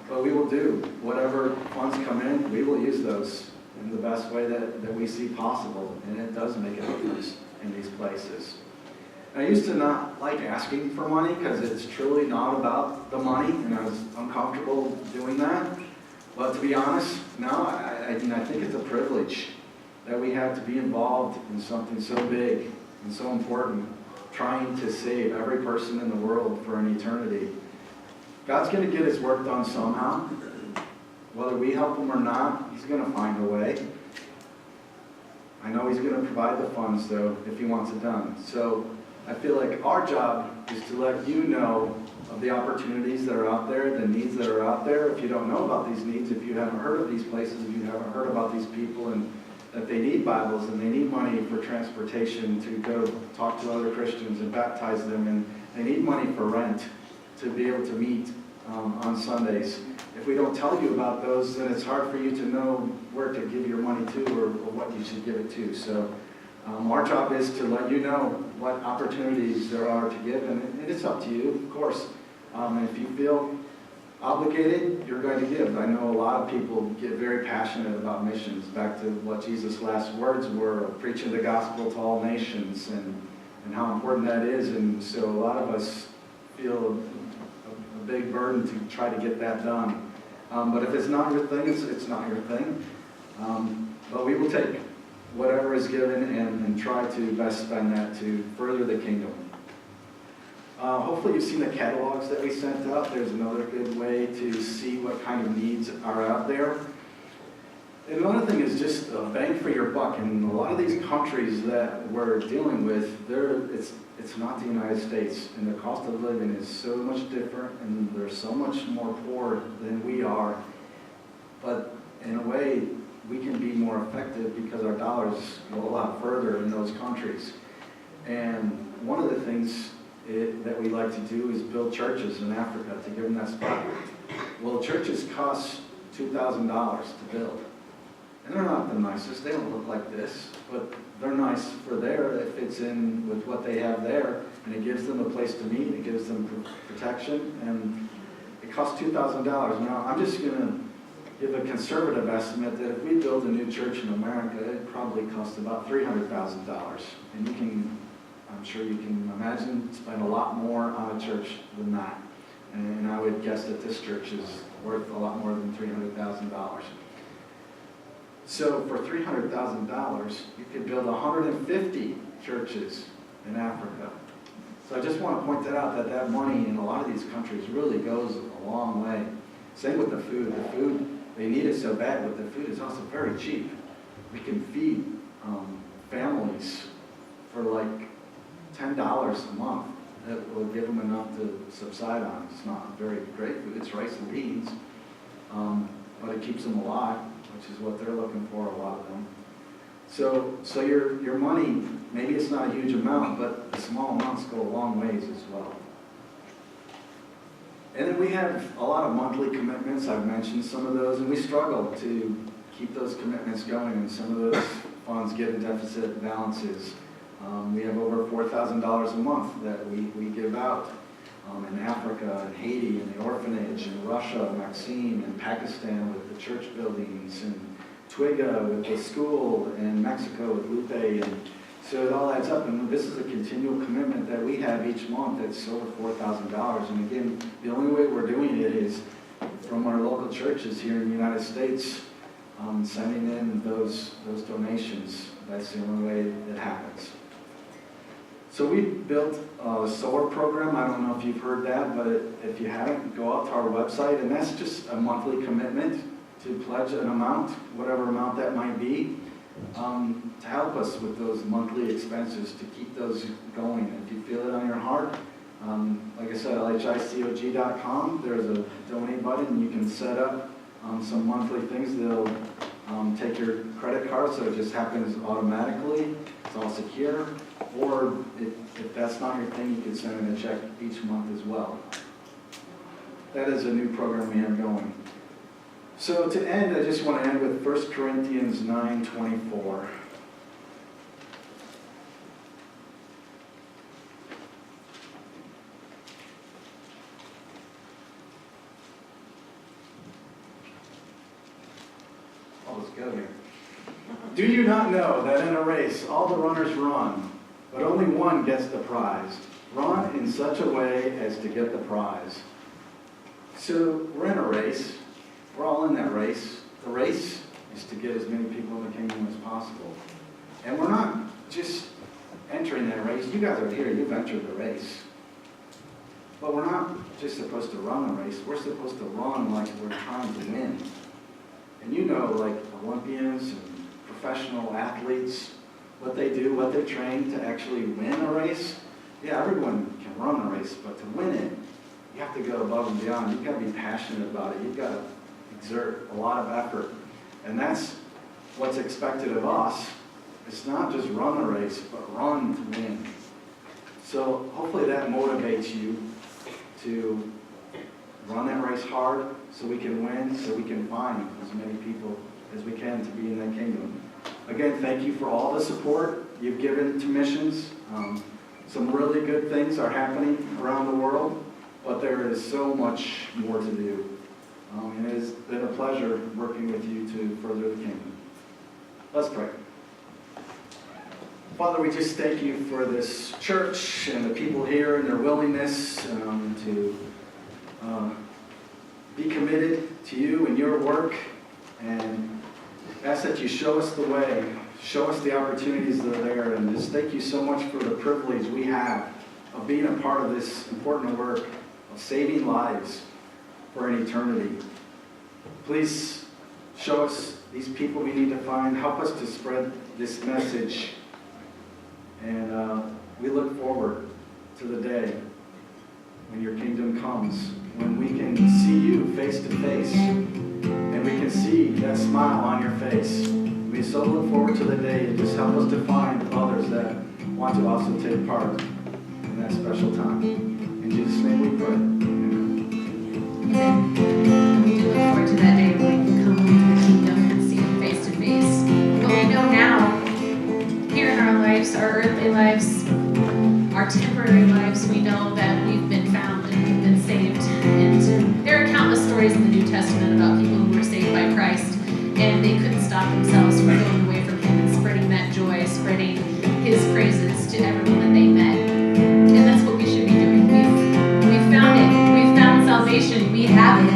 But we will do whatever funds come in, we will use those in the best way that we see possible. And it does make a difference in these places. I used to not like asking for money because it's truly not about the money, and I was uncomfortable doing that. But to be honest, now I think it's a privilege that we have to be involved in something so big and so important, trying to save every person in the world for an eternity. God's going to get his work done somehow. Whether we help him or not, he's going to find a way. I know he's going to provide the funds, though, if he wants it done. So I feel like our job is to let you know of the opportunities that are out there, the needs that are out there. If you don't know about these needs, if you haven't heard of these places, if you haven't heard about these people, and that they need Bibles and they need money for transportation to go talk to other Christians and baptize them, and they need money for rent to be able to meet on Sundays. If we don't tell you about those, then it's hard for you to know where to give your money to or what you should give it to. So our job is to let you know what opportunities there are to give, and it's up to you, of course. If you feel obligated, you're going to give. I know a lot of people get very passionate about missions, back to what Jesus' last words were, preaching the gospel to all nations, and how important that is. And so a lot of us feel a big burden to try to get that done. But if it's not your thing, it's not your thing. But we will take whatever is given and try to best spend that to further the kingdom. Hopefully you've seen the catalogs that we sent out. There's another good way to see what kind of needs are out there. And another thing is just a bang for your buck. In a lot of these countries that we're dealing with, it's not the United States, and the cost of living is so much different, and they're so much more poor than we are. But in a way, we can be more effective because our dollars go a lot further in those countries. And one of the things that we like to do is build churches in Africa to give them that spot. Well, churches cost $2,000 to build. And they're not the nicest. They don't look like this, but they're nice for there. It fits in with what they have there, and it gives them a place to meet. It gives them protection, and it costs $2,000. Now, I'm just going to give a conservative estimate that if we build a new church in America, it probably costs about $300,000. And I'm sure you can imagine, spend a lot more on a church than that. And I would guess that this church is worth a lot more than $300,000. So for $300,000, you could build 150 churches in Africa. So I just want to point that out, that money in a lot of these countries really goes a long way. Same with the food. The food, they need it so bad, but the food is also very cheap. We can feed families for like $10 a month. That will give them enough to subside on. It's not very great food. It's rice and beans, but it keeps them alive, which is what they're looking for, a lot of them. So your money, maybe it's not a huge amount, but the small amounts go a long ways as well. And then we have a lot of monthly commitments. I've mentioned some of those, and we struggle to keep those commitments going, and some of those funds get in deficit balances. We have over $4,000 a month that we give out in Africa, and Haiti, and the orphanage, in Russia, McClain, and Pakistan with the church buildings, and Twiga with the school, and Mexico with Lupe, and so it all adds up. And this is a continual commitment that we have each month that's over $4,000. And again, the only way we're doing it is from our local churches here in the United States, sending in those donations. That's the only way it happens. So we built a solar program. I don't know if you've heard that, but if you haven't, go out to our website, and that's just a monthly commitment to pledge an amount, whatever amount that might be, to help us with those monthly expenses, to keep those going. If you feel it on your heart, like I said, lhicog.com, there's a donate button. You can set up some monthly things. They'll take your credit card, so it just happens automatically. It's all secure. Or if that's not your thing, you can send in a check each month as well. That is a new program we have going. So to end, I just want to end with 1 Corinthians 9:24. Oh, let's go here. Do you not know that in a race all the runners run, but only one gets the prize? Run in such a way as to get the prize. So we're in a race. We're all in that race. The race is to get as many people in the kingdom as possible. And we're not just entering that race. You guys are here. You've entered the race. But we're not just supposed to run the race. We're supposed to run like we're trying to win. And you know, like Olympians and professional athletes, what they do, what they train to actually win a race. Yeah, everyone can run a race, but to win it, you have to go above and beyond. You've got to be passionate about it. You've got to exert a lot of effort. And that's what's expected of us. It's not just run a race, but run to win. So hopefully that motivates you to run that race hard so we can win, so we can find as many people as we can to be in that kingdom. Again, thank you for all the support you've given to missions. Some really good things are happening around the world, but there is so much more to do. And it has been a pleasure working with you to further the kingdom. Let's pray. Father, we just thank you for this church and the people here and their willingness to be committed to you and your work, and ask that you show us the way, show us the opportunities that are there, and just thank you so much for the privilege we have of being a part of this important work of saving lives for an eternity. Please show us these people we need to find. Help us to spread this message. And we look forward to the day when your kingdom comes, when we can see you face to face, and we can see that smile on your face. We so look forward to the day, and just help us to find others that want to also take part in that special time. In Jesus' name we pray. Amen. We do look forward to that day when we can come into the kingdom and see him face to face. But we know now, here in our lives, our earthly lives, our temporary lives, we know that we've been found and we've been saved. And there are countless stories in the New Testament about people who were saved by Christ, and they couldn't stop themselves from going away from him and spreading that joy, spreading his praises to everyone that they met. And that's what we should be doing. We've found it. We've found salvation. We have it.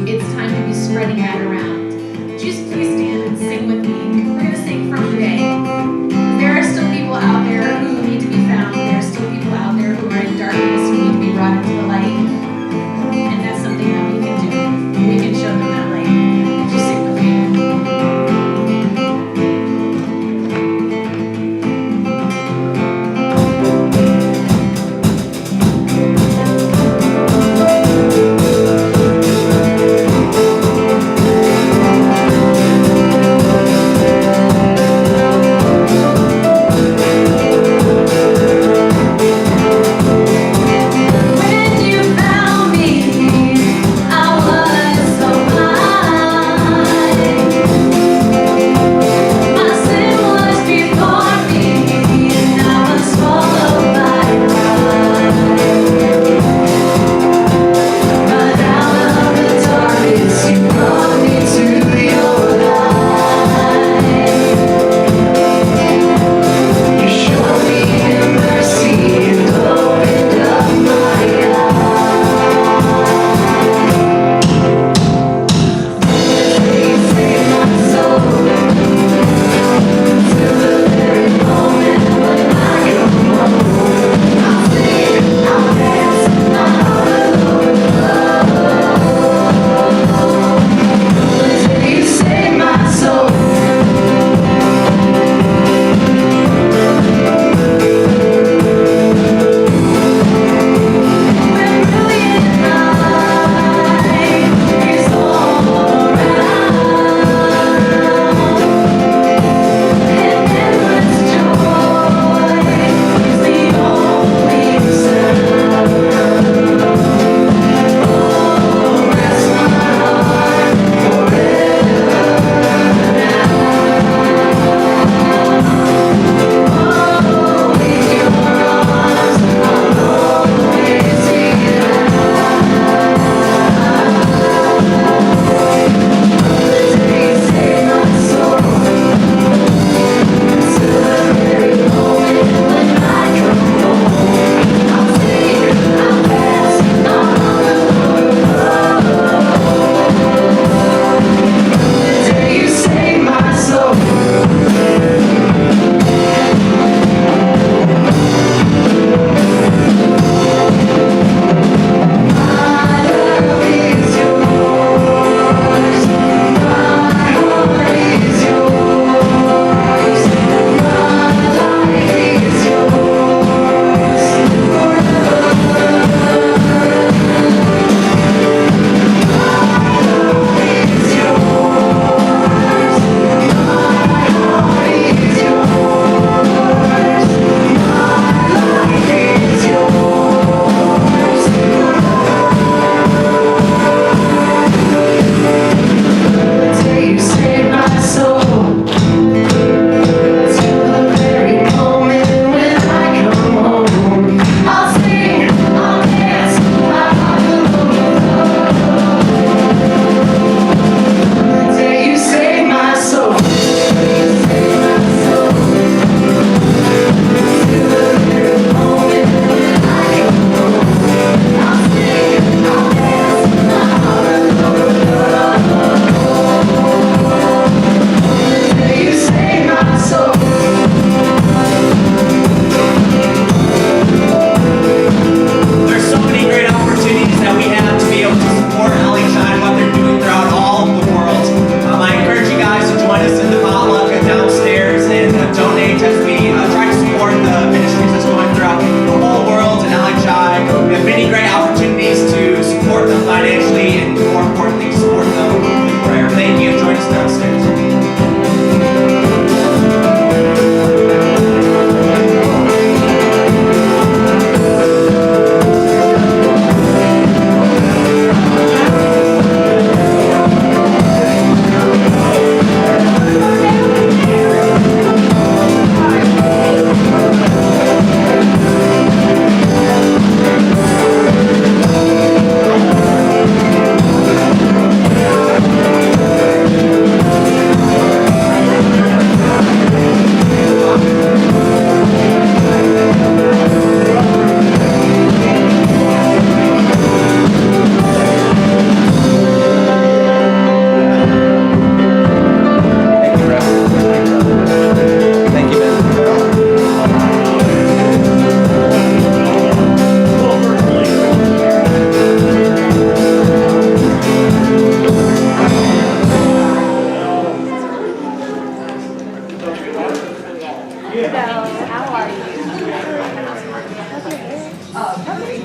It's time to be spreading that around. Just please stand and sing with me. We're going to sing from today. There are still people out there who need to be found. There are still people out there who are in darkness who need to be brought into the light. And that's something that we can do. We can show them that light. Just sing with me.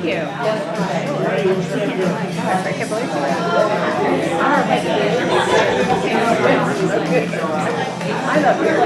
Thank you. I can't believe it. I love your